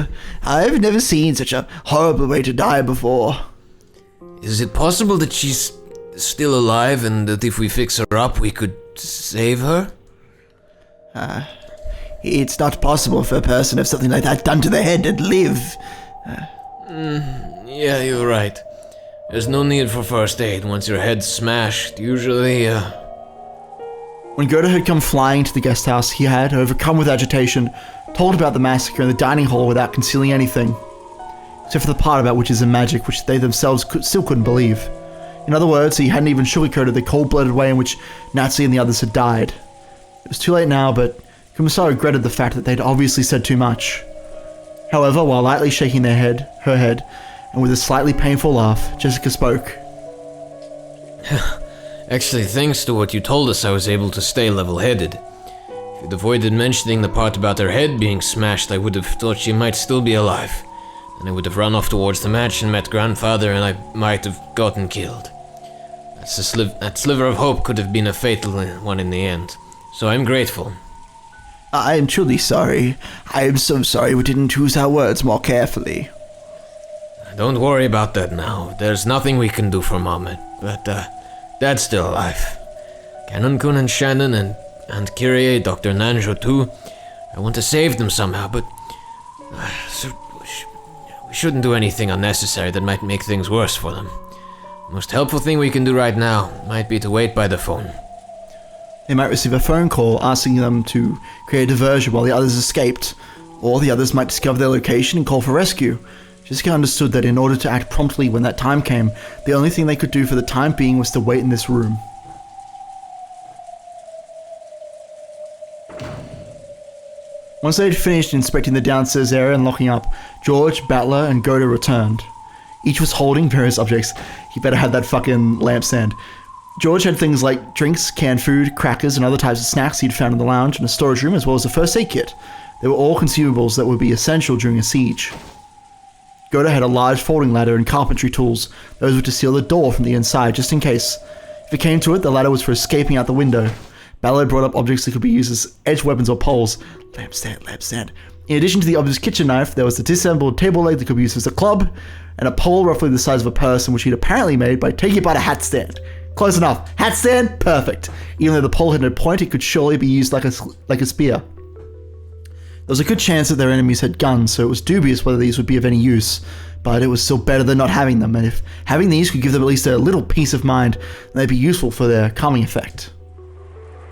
I've never seen such a horrible way to die before. Is it possible that she's still alive and that if we fix her up we could save her? It's not possible for a person to have something like that done to their head and live. Yeah, you're right. There's no need for first aid once your head's smashed. Usually, When Goto had come flying to the guest house, he had, overcome with agitation, told about the massacre in the dining hall without concealing anything. Except for the part about witches and magic, which they themselves still couldn't believe. In other words, he hadn't even sugarcoated the cold-blooded way in which Natsuki and the others had died. It was too late now, but Kumasawa regretted the fact that they'd obviously said too much. However, while lightly shaking her head, and with a slightly painful laugh, Jessica spoke. Actually, thanks to what you told us, I was able to stay level-headed. If you'd avoided mentioning the part about her head being smashed, I would have thought she might still be alive. And I would have run off towards the match and met Grandfather, and I might have gotten killed. That sliver of hope could have been a fatal one in the end. So I'm grateful. I am truly sorry. I am so sorry we didn't choose our words more carefully. Don't worry about that now. There's nothing we can do for Mom, but Dad's still alive. Canon-kun and Shannon and Kyrie, Dr. Nanjo too. I want to save them somehow, but we shouldn't do anything unnecessary that might make things worse for them. The most helpful thing we can do right now might be to wait by the phone. They might receive a phone call asking them to create a diversion while the others escaped, or the others might discover their location and call for rescue. Jessica understood that in order to act promptly when that time came, the only thing they could do for the time being was to wait in this room. Once they had finished inspecting the downstairs area and locking up, George, Battler, and Goda returned. Each was holding various objects. He better have that fucking lampstand. George had things like drinks, canned food, crackers, and other types of snacks he'd found in the lounge and a storage room, as well as a first aid kit. They were all consumables that would be essential during a siege. Goda had a large folding ladder and carpentry tools. Those were to seal the door from the inside, just in case. If it came to it, the ladder was for escaping out the window. Ballard brought up objects that could be used as edge weapons or poles. Lampstand. In addition to the obvious kitchen knife, there was the disassembled table leg that could be used as a club, and a pole roughly the size of a person, which he'd apparently made by taking apart a hat stand. Close enough. Hat stand? Perfect. Even though the pole had no point, it could surely be used like a spear. There was a good chance that their enemies had guns, so it was dubious whether these would be of any use, but it was still better than not having them, and if having these could give them at least a little peace of mind, then they'd be useful for their calming effect.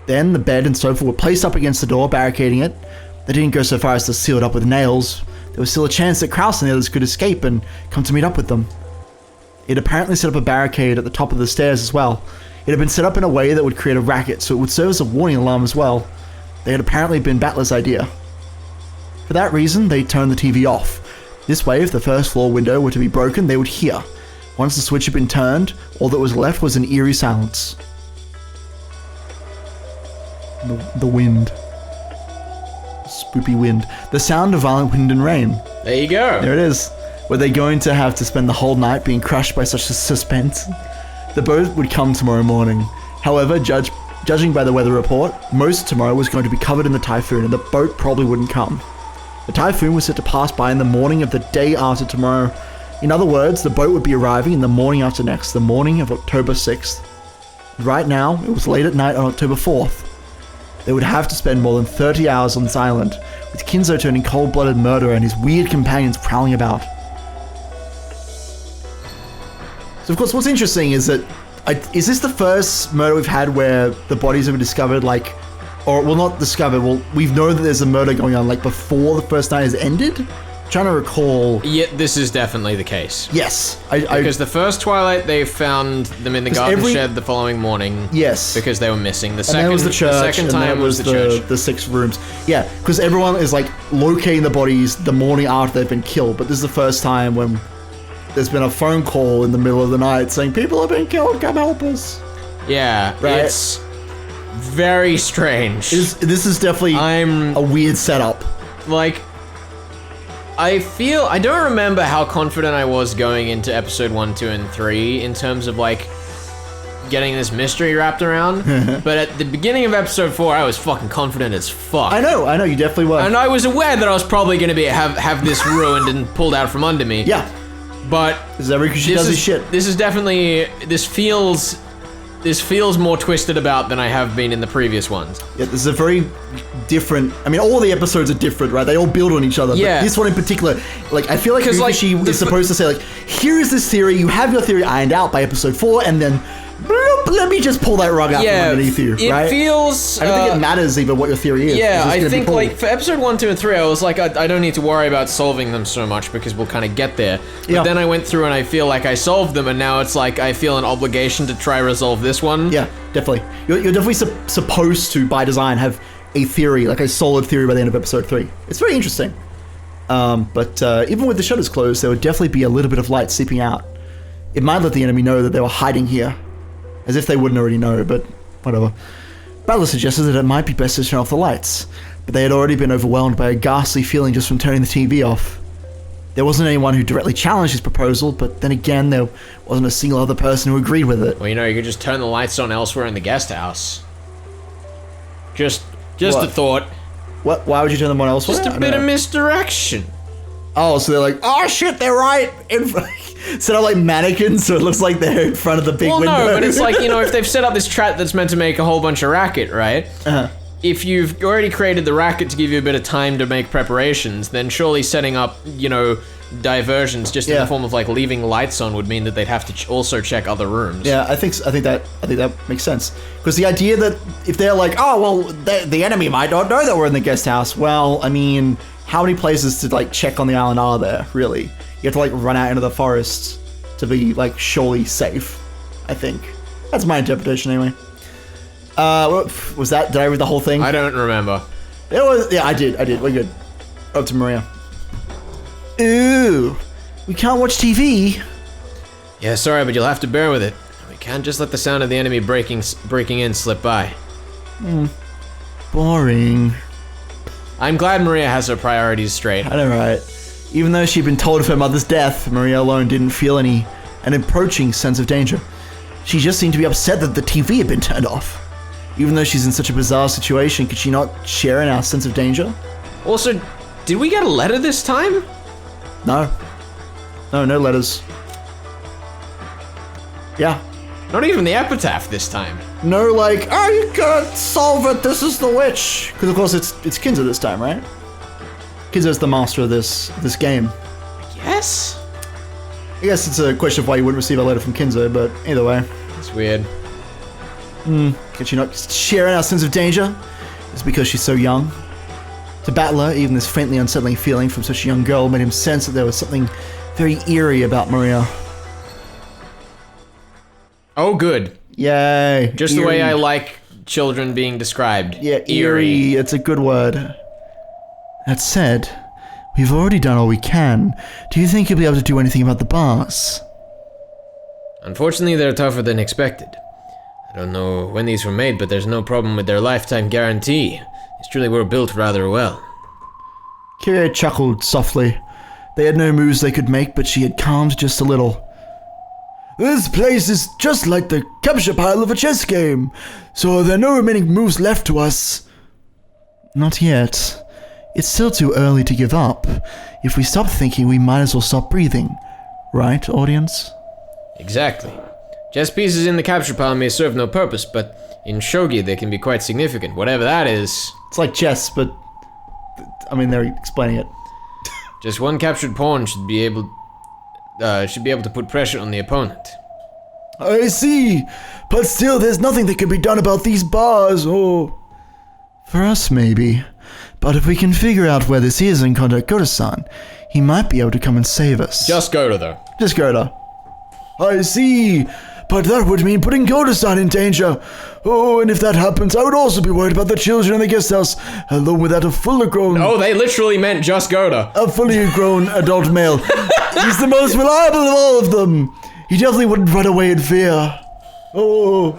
Then the bed and sofa were placed up against the door, barricading it. They didn't go so far as to seal it up with nails. There was still a chance that Krause and the others could escape and come to meet up with them. It apparently set up a barricade at the top of the stairs as well. It had been set up in a way that would create a racket, so it would serve as a warning alarm as well. They had apparently been Battler's idea. For that reason, they turned the TV off. This way, if the first floor window were to be broken, they would hear. Once the switch had been turned, all that was left was an eerie silence. The wind. Spoopy wind. The sound of violent wind and rain. There you go. There it is. Were they going to have to spend the whole night being crushed by such a suspense? The boat would come tomorrow morning. However, judging by the weather report, most of tomorrow was going to be covered in the typhoon and the boat probably wouldn't come. The typhoon was set to pass by in the morning of the day after tomorrow. In other words, the boat would be arriving in the morning after next, the morning of October 6th. Right now, it was late at night on October 4th. They would have to spend more than 30 hours on this island, with Kinzo turning cold-blooded murderer and his weird companions prowling about. So of course what's interesting is that, is this the first murder we've had where the bodies have been discovered, like, or, well, not discovered, well, we've known that there's a murder going on, like, before the first night has ended? I'm trying to recall. Yeah, this is definitely the case. Yes. Because the first Twilight, they found them in the garden shed the following morning. Yes. Because they were missing. And then was the church, the second time was the church. The 6 rooms. Yeah, because everyone is, like, locating the bodies the morning after they've been killed, but this is the first time when there's been a phone call in the middle of the night saying, people have been killed, come help us. Yeah, right? It's very strange. This is definitely a weird setup. Like, I don't remember how confident I was going into episode 1, 2, and 3 in terms of, like, getting this mystery wrapped around, but at the beginning of episode 4, I was fucking confident as fuck. I know, you definitely were. And I was aware that I was probably going to have this ruined and pulled out from under me. Yeah. But this is every because she does this shit. This is definitely, this feels more twisted about than I have been in the previous ones. Yeah, this is a very different, I mean, all the episodes are different, right? They all build on each other. Yeah. But this one in particular, like, I feel like she is supposed to say, like, here is this theory, you have your theory ironed out by episode 4, and then, bloop, let me just pull that rug out from underneath you, right? It feels... I don't think it matters even what your theory is. Yeah, I think, like, for episode 1, 2, and 3, I was like, I don't need to worry about solving them so much because we'll kind of get there. But then I went through and I feel like I solved them, and now it's like I feel an obligation to try resolve this one. Yeah, definitely. You're definitely supposed to, by design, have a theory, like a solid theory by the end of episode 3. It's very interesting. But even with the shutters closed, there would definitely be a little bit of light seeping out. It might let the enemy know that they were hiding here. As if they wouldn't already know, but whatever. Butler suggested that it might be best to turn off the lights, but they had already been overwhelmed by a ghastly feeling just from turning the TV off. There wasn't anyone who directly challenged his proposal, but then again, there wasn't a single other person who agreed with it. Well, you know, you could just turn the lights on elsewhere in the guest house. Just a thought. What? Why would you turn them on elsewhere? Just a bit of misdirection. Oh, so they're like, oh shit, they're right. Set up like mannequins so it looks like they're in front of the big window. Well, no, but it's like, you know, if they've set up this trap that's meant to make a whole bunch of racket, right? If you've already created the racket to give you a bit of time to make preparations, then surely setting up, you know, diversions just in the form of like leaving lights on would mean that they'd have to also check other rooms. Yeah, I think that makes sense. Because the idea that if they're like, oh well, the enemy might not know that we're in the guest house. Well, I mean, how many places to like check on the island are there really? You have to, like, run out into the forest to be, like, surely safe, I think. That's my interpretation, anyway. Was that? Did I read the whole thing? I don't remember. It was. Yeah, I did. We're good. Up to Maria. Ooh, we can't watch TV. Yeah, sorry, but you'll have to bear with it. We can't just let the sound of the enemy breaking in slip by. Boring. I'm glad Maria has her priorities straight. I know, right? Even though she'd been told of her mother's death, Maria alone didn't feel an approaching sense of danger. She just seemed to be upset that the TV had been turned off. Even though she's in such a bizarre situation, could she not share in our sense of danger? Also, did we get a letter this time? No. No letters. Yeah. Not even the epitaph this time. No, like, oh, you gotta solve it, this is the witch. Because, of course, it's Kinzo this time, right? Kinzo's the master of this game. Yes? I guess it's a question of why you wouldn't receive a letter from Kinzo, but either way. It's weird. Could she not share in our sense of danger? It's because she's so young. To Battler, even this faintly unsettling feeling from such a young girl made him sense that there was something very eerie about Maria. Oh, good. Yay. Just eerie. The way I like children being described. Yeah, eerie. It's a good word. That said, we've already done all we can. Do you think you'll be able to do anything about the bars? Unfortunately, they're tougher than expected. I don't know when these were made, but there's no problem with their lifetime guarantee. These truly were built rather well. Kyrie chuckled softly. They had no moves they could make, but she had calmed just a little. This place is just like the capture pile of a chess game, so there are no remaining moves left to us. Not yet. It's still too early to give up. If we stop thinking, we might as well stop breathing. Right, audience? Exactly. Chess pieces in the capture pile may serve no purpose, but in shogi they can be quite significant, whatever that is. It's like chess, but I mean they're explaining it. Just one captured pawn should be able to put pressure on the opponent. I see, but still there's nothing that can be done about these bars, or... For us, maybe. But if we can figure out where this is and contact Goto-san, he might be able to come and save us. Just Goto, though. Just Goto. I see, but that would mean putting Goto-san in danger. Oh, and if that happens, I would also be worried about the children in the guest house, along with that a fully grown... Oh, they literally meant just Goto. A fully grown adult male. He's the most reliable of all of them. He definitely wouldn't run away in fear. Oh.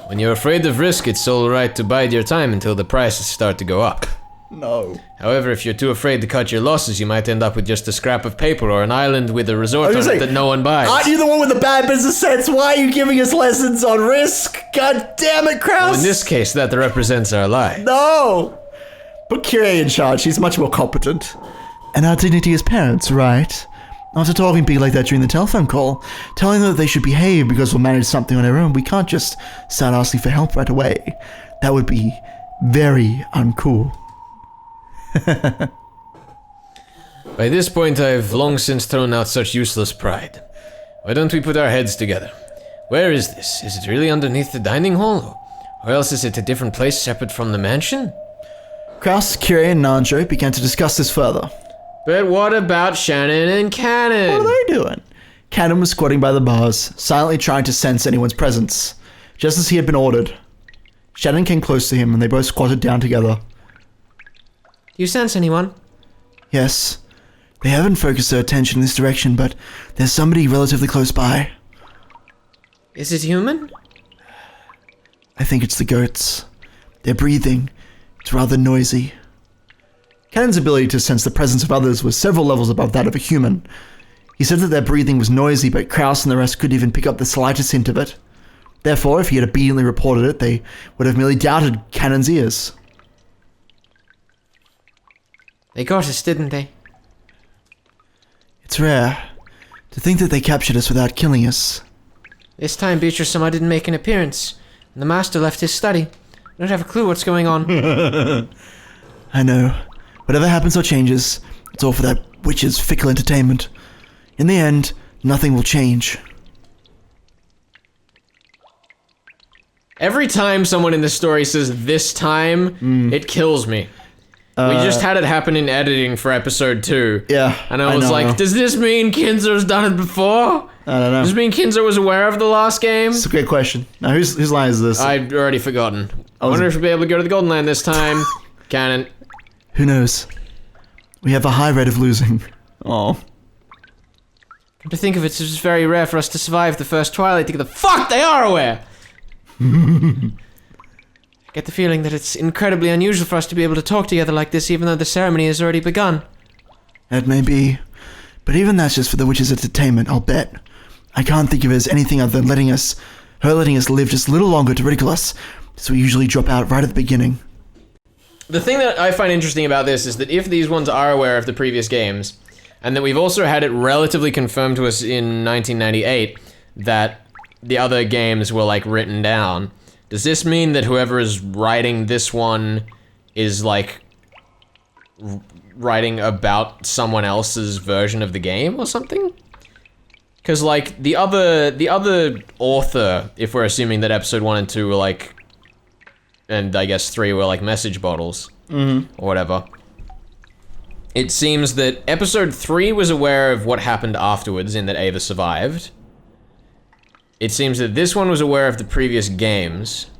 When you're afraid of risk, it's all right to bide your time until the prices start to go up. No. However, if you're too afraid to cut your losses, you might end up with just a scrap of paper or an island with a resort on it that no one buys. Aren't you the one with the bad business sense? Why are you giving us lessons on risk? God damn it, Kraus! Well, in this case, that represents our lives. No! Put Kyrie in charge. She's much more competent. And our dignity as parents, right? After talking big like that during the telephone call, telling them that they should behave because we'll manage something on our own, we can't just start asking for help right away. That would be very uncool. By this point, I've long since thrown out such useless pride. Why don't we put our heads together? Where is this? Is it really underneath the dining hall? Or else is it a different place separate from the mansion? Kraus, Kyrie, and Nanjo began to discuss this further. But what about Shannon and Cannon? What are they doing? Cannon was squatting by the bars, silently trying to sense anyone's presence, just as he had been ordered. Shannon came close to him, and they both squatted down together. Do you sense anyone? Yes. They haven't focused their attention in this direction, but there's somebody relatively close by. Is it human? I think it's the goats. Their breathing. It's rather noisy. Cannon's ability to sense the presence of others was several levels above that of a human. He said that their breathing was noisy, but Kraus and the rest couldn't even pick up the slightest hint of it. Therefore, if he had obediently reported it, they would have merely doubted Cannon's ears. They got us, didn't they? It's rare. To think that they captured us without killing us. This time Beatrice-sama didn't make an appearance, and the master left his study. I don't have a clue what's going on. I know. Whatever happens or changes, it's all for that witch's fickle entertainment. In the end, nothing will change. Every time someone in this story says this time, it kills me. We just had it happen in editing for episode 2. Yeah. And I was like, does this mean Kinzo's done it before? I don't know. Does this mean Kinzo was aware of the last game? It's a great question. Now, whose line is this? I've already forgotten. I wonder if we'll be able to go to the Golden Land this time. Cannon. Who knows? We have a high rate of losing. Oh. Come to think of it, it's very rare for us to survive the first Twilight together. Fuck, they are aware! I get the feeling that it's incredibly unusual for us to be able to talk together like this, even though the ceremony has already begun. It may be, but even that's just for the witch's entertainment, I'll bet. I can't think of it as anything other than letting us live just a little longer to ridicule us, so we usually drop out right at the beginning. The thing that I find interesting about this is that if these ones are aware of the previous games, and that we've also had it relatively confirmed to us in 1998 that the other games were, like, written down, does this mean that whoever is writing this one is, like, writing about someone else's version of the game or something? Because, like, the other author, if we're assuming that episode 1 and 2 were, like, and I guess 3 were, like, message bottles, or whatever, it seems that episode 3 was aware of what happened afterwards in that Ava survived. It seems that this one was aware of the previous games.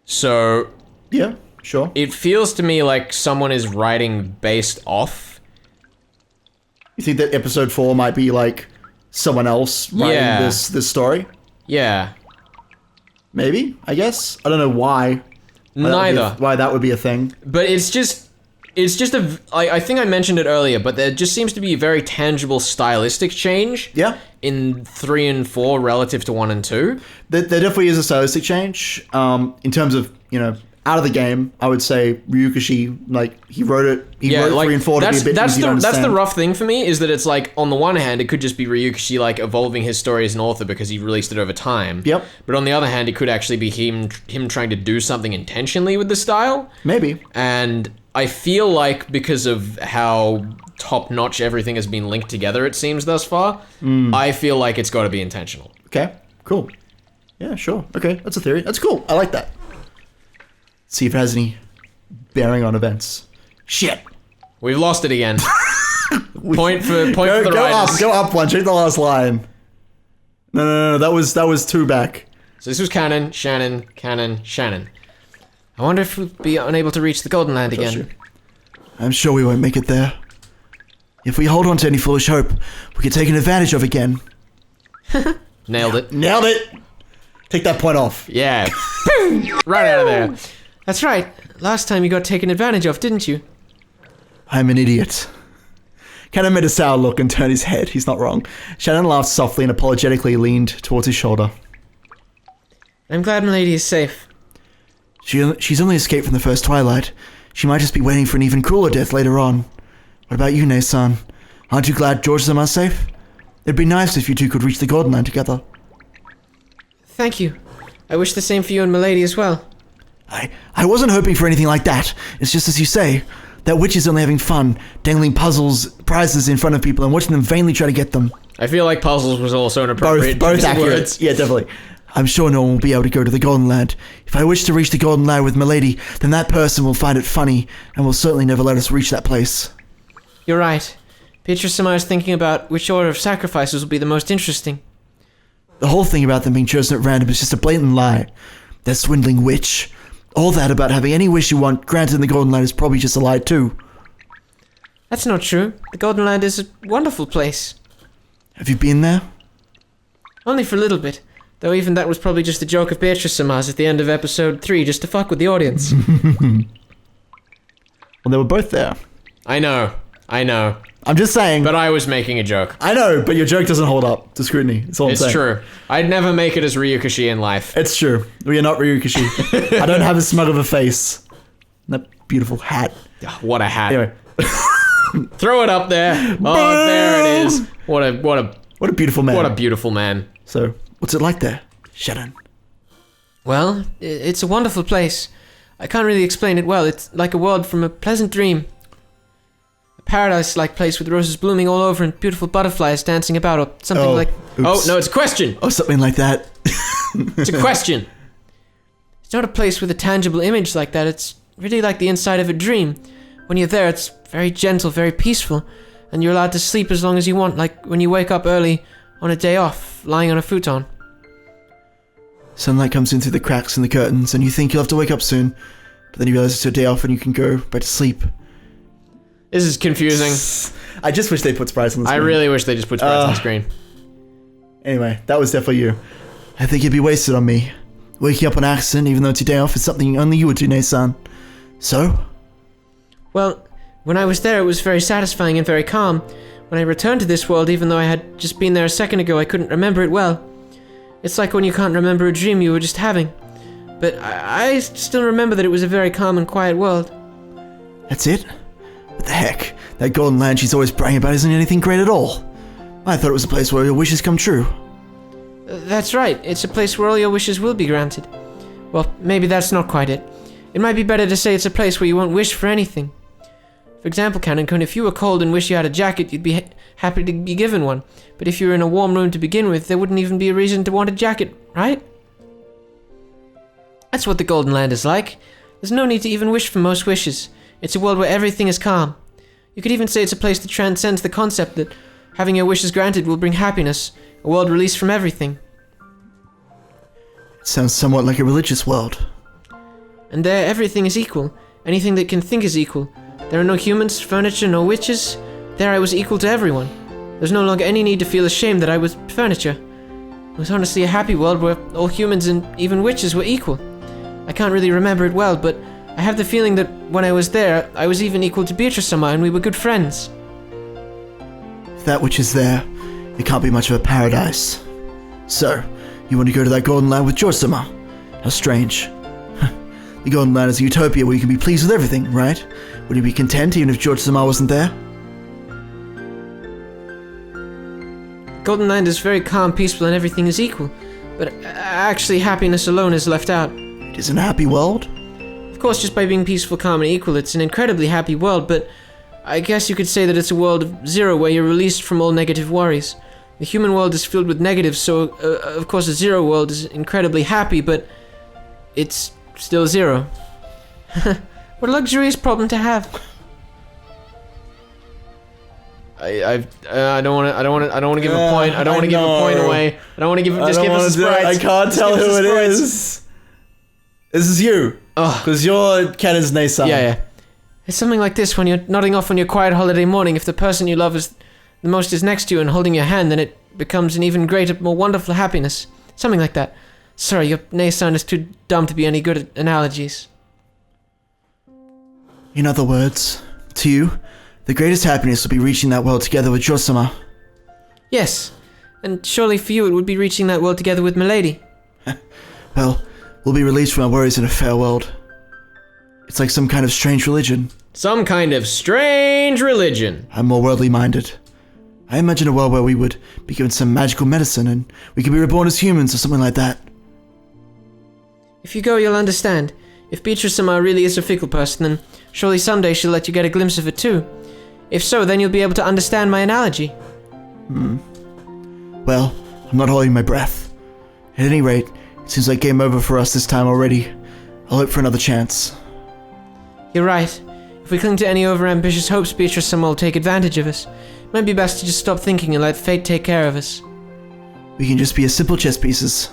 So... yeah, sure. It feels to me like someone is writing based off. You think that episode 4 might be, like, someone else writing this story? Yeah. Maybe, I guess. I don't know why. Why that would be a thing. But it's just I think I mentioned it earlier, but there just seems to be a very tangible stylistic change. Yeah. In 3 and 4 relative to 1 and 2. There definitely is a stylistic change. In terms of, out of the game, I would say Ryukishi, like, he wrote it. He wrote 3 and 4 to be a bit easy to understand. That's the rough thing for me, is that it's like, on the one hand, it could just be Ryukishi, like, evolving his story as an author because he released it over time. Yep. But on the other hand, it could actually be him trying to do something intentionally with the style. Maybe. And I feel like because of how top-notch everything has been linked together, it seems, thus far, I feel like it's got to be intentional. Okay, cool. Yeah, sure. Okay, that's a theory. That's cool. I like that. See if it has any bearing on events. Shit. We've lost it again. Point for the writers. Go up one. Check the last line. No. That was 2 back. So this was Cannon, Shannon, Cannon, Shannon. I wonder if we'll be unable to reach the Golden Land again. I'm sure we won't make it there. If we hold on to any foolish hope, we get taken advantage of again. Nailed it. Nailed it! Take that point off. Yeah. Right out of there. That's right. Last time you got taken advantage of, didn't you? I'm an idiot. Cannon made a sour look and turned his head. He's not wrong. Shannon laughed softly and apologetically leaned towards his shoulder. I'm glad Milady is safe. She's only escaped from the first Twilight. She might just be waiting for an even crueler death later on. What about you, Nay-san? Aren't you glad George and I are safe? It'd be nice if you two could reach the Golden Land together. Thank you. I wish the same for you and Milady as well. I wasn't hoping for anything like that. It's just as you say. That witch is only having fun, dangling prizes in front of people and watching them vainly try to get them. I feel like puzzles was also an appropriate both accurate. Words. Yeah, definitely. I'm sure no one will be able to go to the Golden Land. If I wish to reach the Golden Land with Milady, then that person will find it funny and will certainly never let us reach that place. You're right. Beatrice-sama is thinking about which order of sacrifices will be the most interesting. The whole thing about them being chosen at random is just a blatant lie. That swindling witch. All that about having any wish you want granted in the Golden Land is probably just a lie too. That's not true. The Golden Land is a wonderful place. Have you been there? Only for a little bit. Though even that was probably just a joke of Beatrice-sama's at the end of episode 3, just to fuck with the audience. Well, they were both there. I know. I'm just saying. But I was making a joke. I know, but your joke doesn't hold up to scrutiny. That's all I'm saying. It's true. I'd never make it as Ryukishi in life. It's true. We are not Ryukishi. I don't have as smug of a face. That beautiful hat. What a hat. Anyway. Throw it up there. Oh, there it is. What a beautiful man. What a beautiful man. So, what's it like there, Shannon? Well, it's a wonderful place. I can't really explain it well. It's like a world from a pleasant dream. A paradise-like place with roses blooming all over and beautiful butterflies dancing about, or something like... Oops. Oh, no, it's a question. Oh, something like that. It's a question. It's not a place with a tangible image like that. It's really like the inside of a dream. When you're there, it's very gentle, very peaceful, and you're allowed to sleep as long as you want, like when you wake up early on a day off, lying on a futon. Sunlight comes in through the cracks in the curtains, and you think you'll have to wake up soon, but then you realize it's your day off and you can go back to sleep. This is confusing. I just wish they put sprites on the screen. I really wish they just put sprites on the screen. Anyway, that was definitely you. I think you'd be wasted on me. Waking up on accident, even though it's your day off, is something only you would do, Nay-san. So? Well, when I was there, it was very satisfying and very calm. When I returned to this world, even though I had just been there a second ago, I couldn't remember it well. It's like when you can't remember a dream you were just having. But I still remember that it was a very calm and quiet world. That's it? What the heck? That golden land she's always bragging about isn't anything great at all. I thought it was a place where your wishes come true. That's right. It's a place where all your wishes will be granted. Well, maybe that's not quite it. It might be better to say it's a place where you won't wish for anything. For example, Canon-kun, if you were cold and wished you had a jacket, you'd be happy to be given one. But if you were in a warm room to begin with, there wouldn't even be a reason to want a jacket, right? That's what the Golden Land is like. There's no need to even wish for most wishes. It's a world where everything is calm. You could even say it's a place that transcends the concept that having your wishes granted will bring happiness, a world released from everything. It sounds somewhat like a religious world. And there, everything is equal. Anything that can think is equal. There are no humans, furniture, no witches. There I was equal to everyone. There's no longer any need to feel ashamed that I was furniture. It was honestly a happy world where all humans and even witches were equal. I can't really remember it well, but I have the feeling that when I was there, I was even equal to Beatrice-sama and we were good friends. If that which is there, it can't be much of a paradise. So, you want to go to that golden land with George-sama? How strange. The golden land is a utopia where you can be pleased with everything, right? Would you be content even if George-sama wasn't there? Golden Land is very calm, peaceful, and everything is equal. But actually, happiness alone is left out. It isn't a happy world? Of course, just by being peaceful, calm, and equal, it's an incredibly happy world, but I guess you could say that it's a world of zero where you're released from all negative worries. The human world is filled with negatives, so of course a zero world is incredibly happy, but it's still zero. What a luxurious problem to have. I don't want to give a point. I don't want to give a point away. I don't want to give. Just give us a sprite. I can't tell who it is. This is you. Because you're Ken's Nay-san. Yeah. It's something like this when you're nodding off on your quiet holiday morning. If the person you love is the most is next to you and holding your hand, then it becomes an even greater, more wonderful happiness. Something like that. Sorry, your Nay-san is too dumb to be any good at analogies. In other words, to you, the greatest happiness will be reaching that world together with Josama. Yes, and surely for you it would be reaching that world together with Milady. Well, we'll be released from our worries in a fair world. It's like some kind of strange religion. Some kind of strange religion. I'm more worldly minded. I imagine a world where we would be given some magical medicine and we could be reborn as humans or something like that. If you go, you'll understand. If Beatrice-sama really is a fickle person, then surely someday she'll let you get a glimpse of it too. If so, then you'll be able to understand my analogy. Well, I'm not holding my breath. At any rate, it seems like game over for us this time already. I'll hope for another chance. You're right. If we cling to any overambitious hopes, Beatrice-sama will take advantage of us. It might be best to just stop thinking and let fate take care of us. We can just be as simple chess pieces.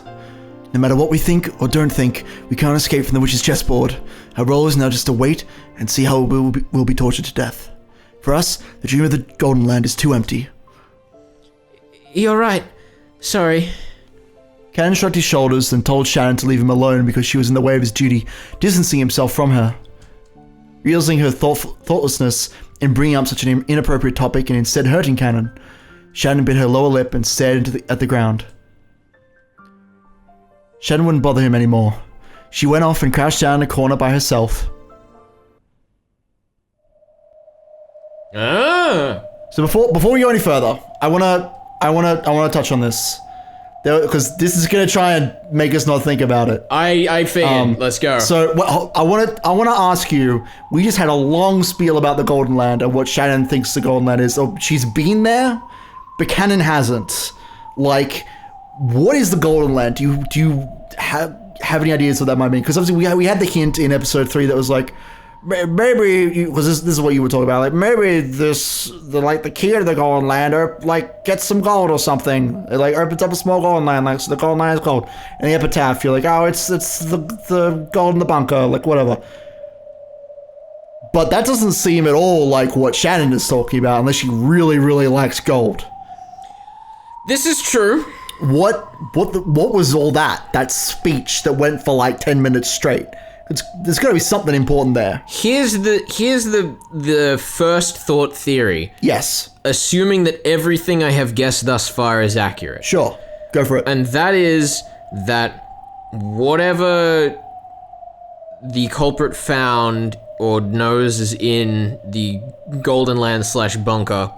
No matter what we think or don't think, we can't escape from the witch's chessboard. Our role is now just to wait and see how we'll be tortured to death. For us, the dream of the Golden Land is too empty. You're right. Sorry. Cannon shrugged his shoulders and told Shannon to leave him alone because she was in the way of his duty, distancing himself from her. Realizing her thoughtlessness in bringing up such an inappropriate topic and instead hurting Cannon, Shannon bit her lower lip and stared at the ground. Shannon wouldn't bother him anymore. She went off and crouched down in a corner by herself. So before we go any further, I wanna touch on this, because this is gonna try and make us not think about it. I figured. Let's go. So I wanna ask you. We just had a long spiel about the Golden Land and what Shannon thinks the Golden Land is. Oh, she's been there, but Cannon hasn't. Like, what is the Golden Land? Do you have? have any ideas what that might mean? Because obviously we had the hint in episode 3 that was like, maybe, because this is what you were talking about, like maybe the key to the Golden Land, or like gets some gold or something. It like opens up a small Golden Land, like so the Golden Land is gold. And the epitaph, you're like, oh, it's the gold in the bunker, like whatever. But that doesn't seem at all like what Shannon is talking about, unless she really, really likes gold. This is true. What was all that speech that went for like 10 minutes straight? There's got to be something important there. Here's the first thought theory. Yes. Assuming that everything I have guessed thus far is accurate. Sure. Go for it. And that is that whatever the culprit found or knows is in the Golden Land / bunker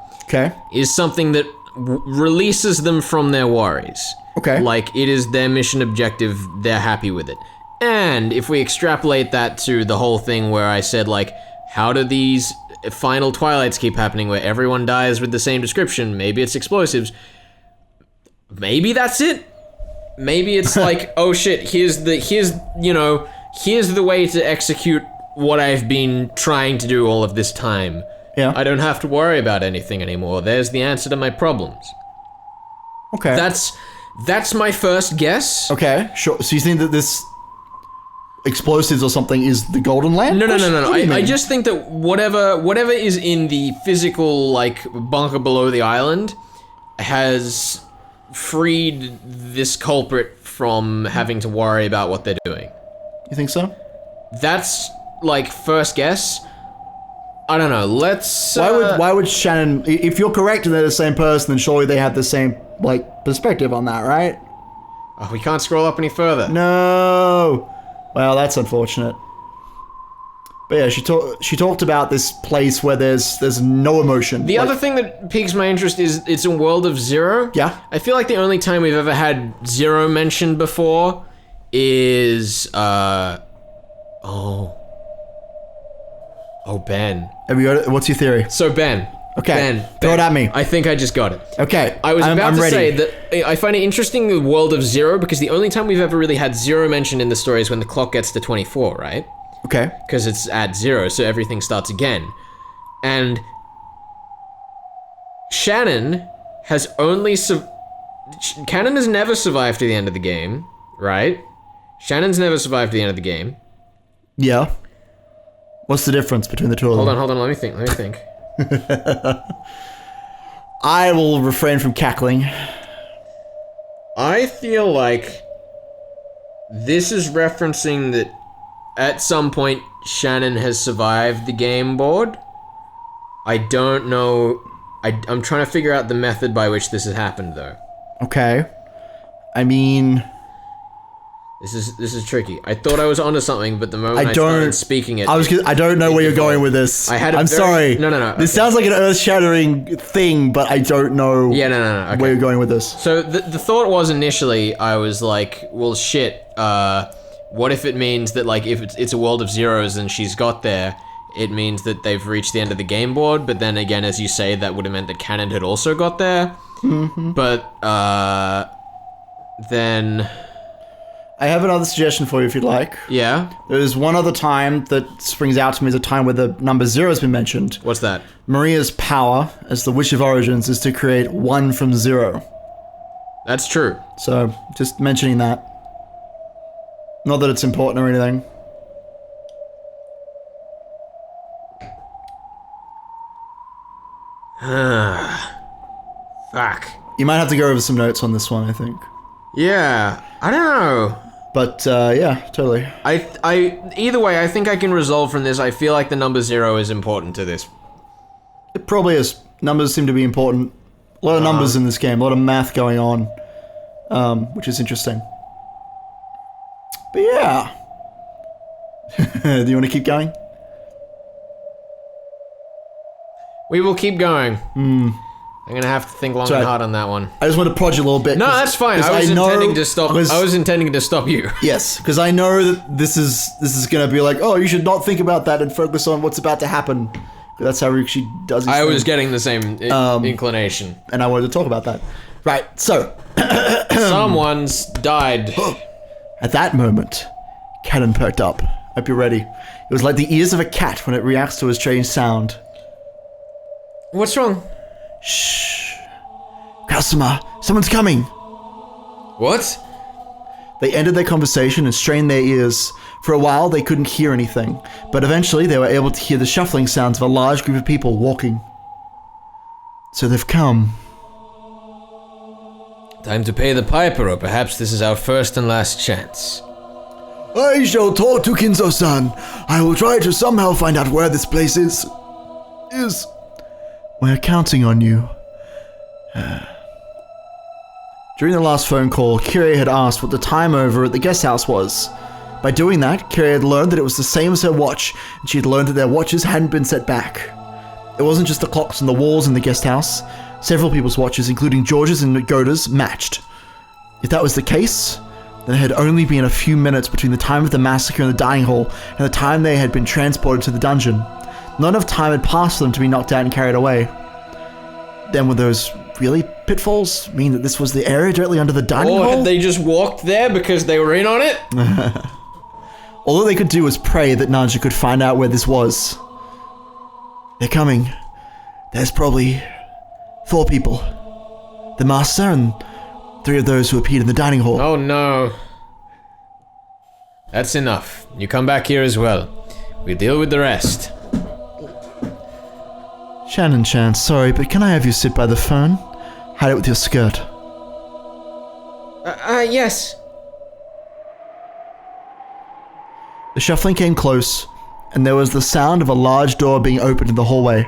is something that releases them from their worries. Okay. Like, it is their mission objective, they're happy with it. And if we extrapolate that to the whole thing where I said, like, how do these final Twilights keep happening where everyone dies with the same description? Maybe it's explosives. Maybe that's it. Maybe it's like, oh shit, here's the way to execute what I've been trying to do all of this time. Yeah. I don't have to worry about anything anymore. There's the answer to my problems. Okay. That's my first guess. Okay, sure. So you think that this explosives or something is the Golden Land? No. I just think that whatever is in the physical, like, bunker below the island has freed this culprit from having to worry about what they're doing. You think so? That's, like, first guess. I don't know, let's... Why would Shannon... If you're correct and they're the same person, then surely they have the same, like, perspective on that, right? Oh, we can't scroll up any further. No! Well, that's unfortunate. But yeah, she talked about this place where there's no emotion. The other thing that piques my interest is it's a world of zero. Yeah. I feel like the only time we've ever had zero mentioned before is Ben. Have you got it? What's your theory? So Ben. Okay. Ben. Throw it at me. I think I just got it. Okay. I was about to ready. say that I find it interesting the world of zero because the only time we've ever really had zero mentioned in the story is when the clock gets to 24, right? Okay. Because it's at 0, so everything starts again. And Shannon has only Cannon has never survived to the end of the game, right? Shannon's never survived to the end of the game. Yeah. What's the difference between the two of them? Hold on, let me think. I will refrain from cackling. I feel like this is referencing that at some point Shannon has survived the game board. I don't know. I'm trying to figure out the method by which this has happened, though. Okay. I mean... This is tricky. I thought I was onto something, but the moment I started speaking it... I don't know where you're going with this. I'm sorry. No. This sounds like an earth-shattering thing, but I don't know okay. where you're going with this. So the thought was initially, I was like, well, shit, what if it means that, like, if it's a world of zeros and she's got there, it means that they've reached the end of the game board, but then again, as you say, that would have meant that Cannon had also got there. Mm-hmm. But, then... I have another suggestion for you if you'd like. Yeah? There's one other time that springs out to me as a time where the number 0 has been mentioned. What's that? Maria's power as the Witch of Origins is to create 1 from 0. That's true. So, just mentioning that. Not that it's important or anything. Fuck. You might have to go over some notes on this one, I think. Yeah, I don't know. But, yeah, totally. Either way, I think I can resolve from this. I feel like the number 0 is important to this. It probably is. Numbers seem to be important. A lot of numbers in this game, a lot of math going on, which is interesting. But yeah. Do you want to keep going? We will keep going. I'm gonna have to think long and hard on that one. I just want to prod you a little bit. No, that's fine. I was intending to stop. I was intending to stop you. Yes, because I know that this is gonna be like, oh, you should not think about that and focus on what's about to happen. That's how she does. I was getting the same inclination, and I wanted to talk about that. Right. So, someone's died. At that moment, Cannon perked up. Hope you're ready. It was like the ears of a cat when it reacts to a strange sound. What's wrong? Shh. Customer, someone's coming. What? They ended their conversation and strained their ears. For a while, they couldn't hear anything, but eventually they were able to hear the shuffling sounds of a large group of people walking. So they've come. Time to pay the piper, or perhaps this is our first and last chance. I shall talk to Kinzo-san. I will try to somehow find out where this place is. We're counting on you. During the last phone call, Kyrie had asked what the time over at the guest house was. By doing that, Kyrie had learned that it was the same as her watch, and she had learned that their watches hadn't been set back. It wasn't just the clocks on the walls in the guest house. Several people's watches, including George's and Goda's, matched. If that was the case, then it had only been a few minutes between the time of the massacre in the dining hall and the time they had been transported to the dungeon. Not enough time had passed for them to be knocked out and carried away. Then were those really pitfalls mean that this was the area directly under the dining hall? Or had they just walked there because they were in on it? All they could do was pray that Nanja could find out where this was. They're coming. There's probably 4 people. The master and 3 of those who appeared in the dining hall. Oh no. That's enough. You come back here as well. We'll deal with the rest. Shannon-chan, sorry, but can I have you sit by the phone? Hide it with your skirt. Yes. The shuffling came close, and there was the sound of a large door being opened in the hallway.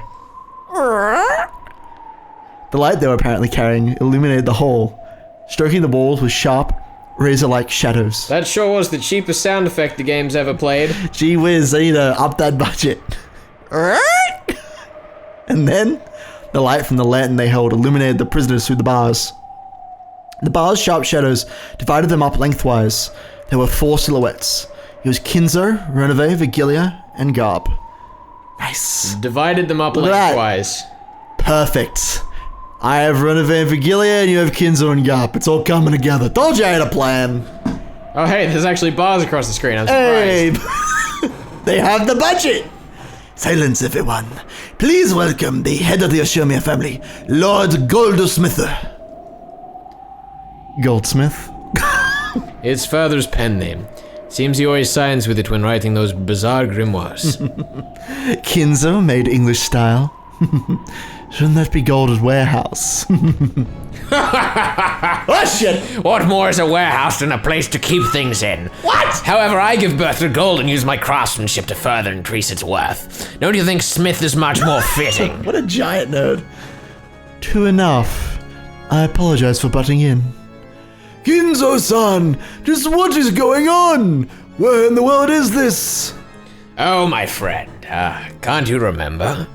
The light they were apparently carrying illuminated the hall, stroking the walls with sharp, razor-like shadows. That sure was the cheapest sound effect the game's ever played. Gee whiz, I need to up that budget. And then, the light from the lantern they held illuminated the prisoners through the bars. The bars' sharp shadows divided them up lengthwise. There were 4 silhouettes. It was Kinzo, Renove, Vigilia, and Garb. Nice. Divided them up Look at that. lengthwise. Perfect. I have Renove and Vigilia, and you have Kinzo and Garb. It's all coming together. Told you I had a plan. Oh hey, there's actually bars across the screen. I'm surprised. Hey, they have the budget. Silence, everyone. Please welcome the head of the Yoshiomiya family, Lord Goldsmither. Goldsmith? It's father's pen name. Seems he always signs with it when writing those bizarre grimoires. Kinzo, made English style. Shouldn't that be Golden's warehouse? Oh shit! What more is a warehouse than a place to keep things in? What? However, I give birth to gold and use my craftsmanship to further increase its worth. Don't you think Smith is much more fitting? What a giant nerd. True enough. I apologize for butting in. Kinzo-san! Just what is going on? Where in the world is this? Oh, my friend, can't you remember?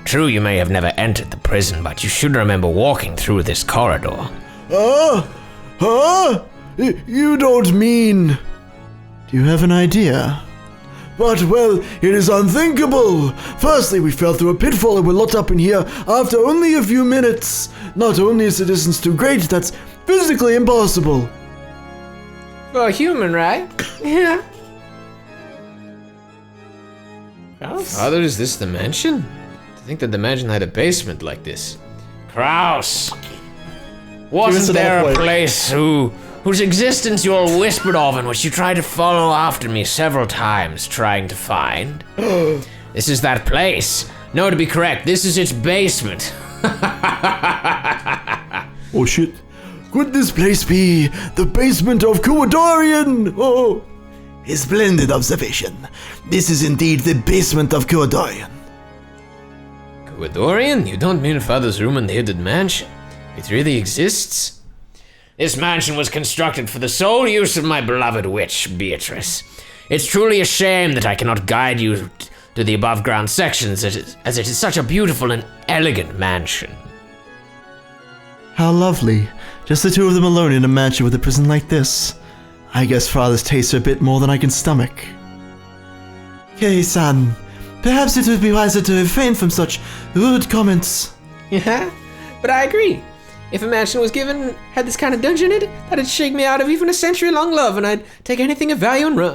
True, you may have never entered the prison, but you should remember walking through this corridor. You don't mean... Do you have an idea? But, well, it is unthinkable. Firstly, we fell through a pitfall and were locked up in here after only a few minutes. Not only is the distance too great, that's physically impossible. For a human, right? Yeah. Father, is this the mansion? To think that the mansion had a basement like this. Kraus! Wasn't there a place whose existence you all whispered of and which you tried to follow after me several times, trying to find? This is that place. No, to be correct, this is its basement. Oh shit. Could this place be the basement of Kuwadorian? Oh, a splendid observation. This is indeed the basement of Kuwadorian. Kuwadorian? You don't mean Father's room in the hidden mansion? It really exists? This mansion was constructed for the sole use of my beloved witch, Beatrice. It's truly a shame that I cannot guide you to the above ground sections as it is such a beautiful and elegant mansion. How lovely. Just the 2 of them alone in a mansion with a prison like this. I guess Father's tastes are a bit more than I can stomach. Kei-san, perhaps it would be wiser to refrain from such rude comments. Yeah, but I agree. If a mansion was given had this kind of dungeon in it, that'd shake me out of even a century-long love, and I'd take anything of value and run.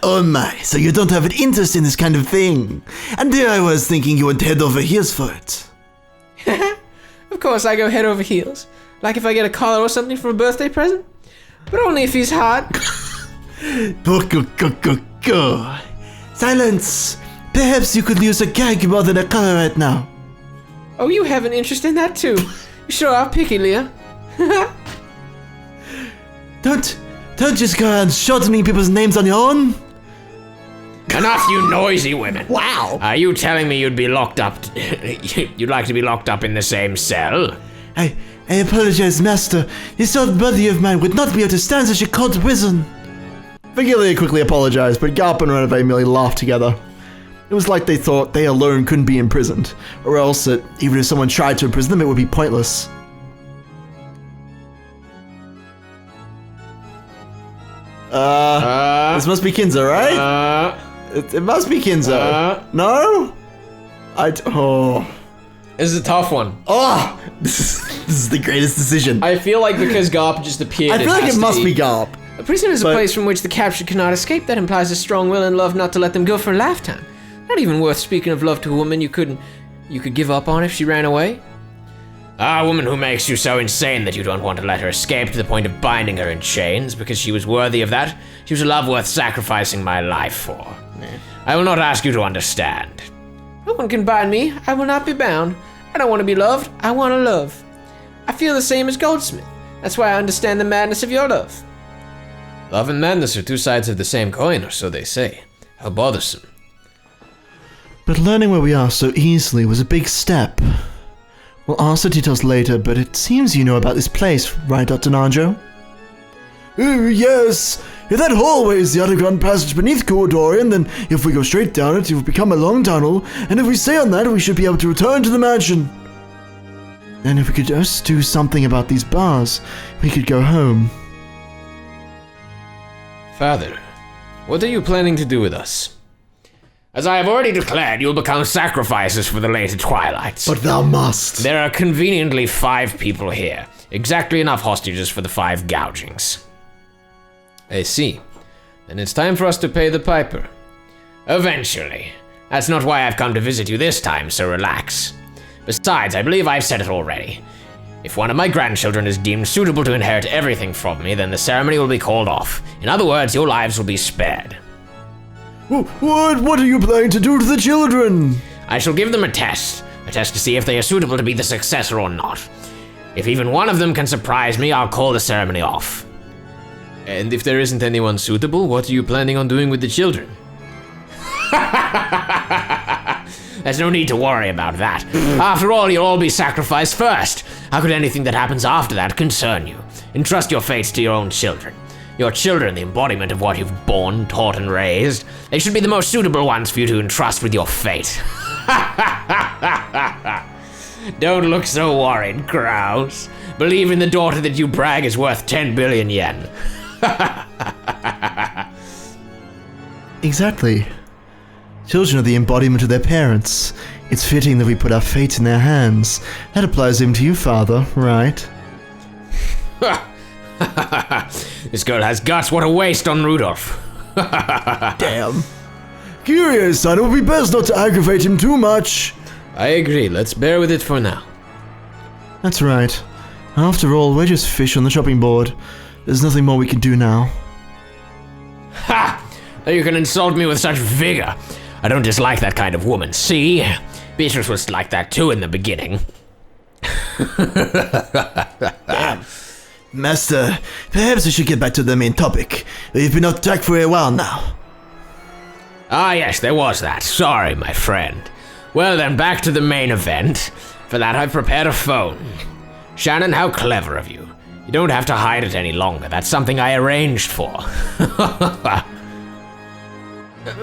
Oh my, so you don't have an interest in this kind of thing. And there I was thinking you would head over heels for it. Of course I go head over heels. Like if I get a collar or something for a birthday present. But only if he's hot. Silence! Perhaps you could use a gag more than a collar right now. Oh, you have an interest in that too. You sure are picky, Leah. Don't just go around shortening people's names on your own. Enough, you noisy women. Wow. Are you telling me you'd be locked up? You'd like to be locked up in the same cell? I apologize, master. This old buddy of mine would not be able to stand such a cold prison. Vigilia quickly apologized, but Garp and Renove merely laughed together. It was like they thought they alone couldn't be imprisoned, or else that even if someone tried to imprison them, it would be pointless. This must be Kinzo, right? It must be Kinzo. No? This is a tough one. Oh! This is the greatest decision. I feel like because Garp just appeared, I feel like it must be Garp. A prison is a place from which the captured cannot escape. That implies a strong will and love not to let them go for a lifetime. Not even worth speaking of love to a woman you could give up on if she ran away. A woman who makes you so insane that you don't want to let her escape to the point of binding her in chains because she was worthy of that. She was a love worth sacrificing my life for. I will not ask you to understand. No one can bind me. I will not be bound. I don't want to be loved. I want to love. I feel the same as Goldsmith. That's why I understand the madness of your love. Love and madness are two sides of the same coin, or so they say. How bothersome. But learning where we are so easily was a big step. We'll ask the details later, but it seems you know about this place, right, Dr. Najo? Oh, yes. If that hallway is the underground passage beneath Corridorian, then if we go straight down it, it will become a long tunnel, and if we stay on that, we should be able to return to the mansion. And if we could just do something about these bars, we could go home. Father, what are you planning to do with us? As I have already declared, you'll become sacrifices for the later twilights. But thou must. There are conveniently 5 people here. Exactly enough hostages for the 5 gougings. I see. Then it's time for us to pay the piper. Eventually. That's not why I've come to visit you this time, so relax. Besides, I believe I've said it already. If one of my grandchildren is deemed suitable to inherit everything from me, then the ceremony will be called off. In other words, your lives will be spared. What are you planning to do to the children? I shall give them a test to see if they are suitable to be the successor or not. If even one of them can surprise me, I'll call the ceremony off. And if there isn't anyone suitable, what are you planning on doing with the children? There's no need to worry about that. After all, you'll all be sacrificed first. How could anything that happens after that concern you? Entrust your fates to your own children. Your children, the embodiment of what you've born, taught, and raised. They should be the most suitable ones for you to entrust with your fate. Don't look so worried, Kraus. Believe in the daughter that you brag is worth 10 billion yen. Exactly. Children are the embodiment of their parents. It's fitting that we put our fate in their hands. That applies even to you, Father, right? This girl has guts. What a waste on Rudolph. Damn. Curious, son. It would be best not to aggravate him too much. I agree. Let's bear with it for now. That's right. After all, we're just fish on the chopping board. There's nothing more we can do now. Ha! Now you can insult me with such vigor. I don't dislike that kind of woman. See? Beatrice was like that too in the beginning. Damn. Master, perhaps we should get back to the main topic. We've been off track for a while now. Ah yes, there was that. Sorry, my friend. Well then, back to the main event. For that I've prepared a phone. Shannon, how clever of you. You don't have to hide it any longer. That's something I arranged for.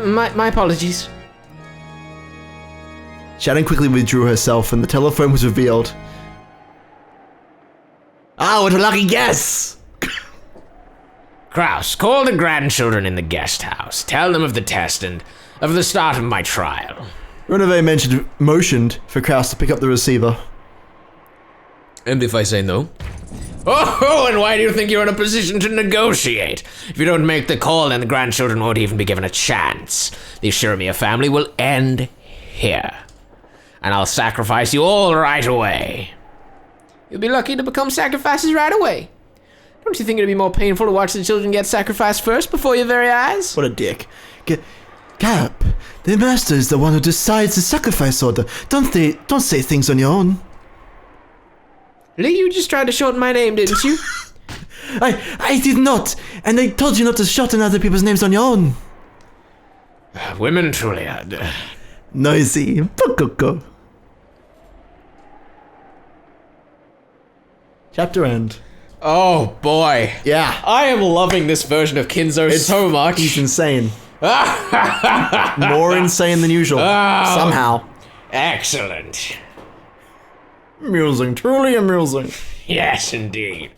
My apologies. Shannon quickly withdrew herself and the telephone was revealed. Ah, what a lucky guess! Kraus, call the grandchildren in the guest house. Tell them of the test and of the start of my trial. Renove motioned for Kraus to pick up the receiver. And if I say no? Oh, and why do you think you're in a position to negotiate? If you don't make the call, then the grandchildren won't even be given a chance. The Shiromia family will end here. And I'll sacrifice you all right away. You'll be lucky to become sacrifices right away. Don't you think it'd be more painful to watch the children get sacrificed first before your very eyes? What a dick. Cap, the master is the one who decides the sacrifice order. Don't say things on your own. Lee, you just tried to shorten my name, didn't you? I did not, and I told you not to shorten other people's names on your own. Women truly are... Noisy. Pokoko. Chapter end. Oh boy. Yeah. I am loving this version of Kinzo so much. He's insane. More insane than usual. Somehow. Excellent. Amusing. Truly amusing. Yes, indeed.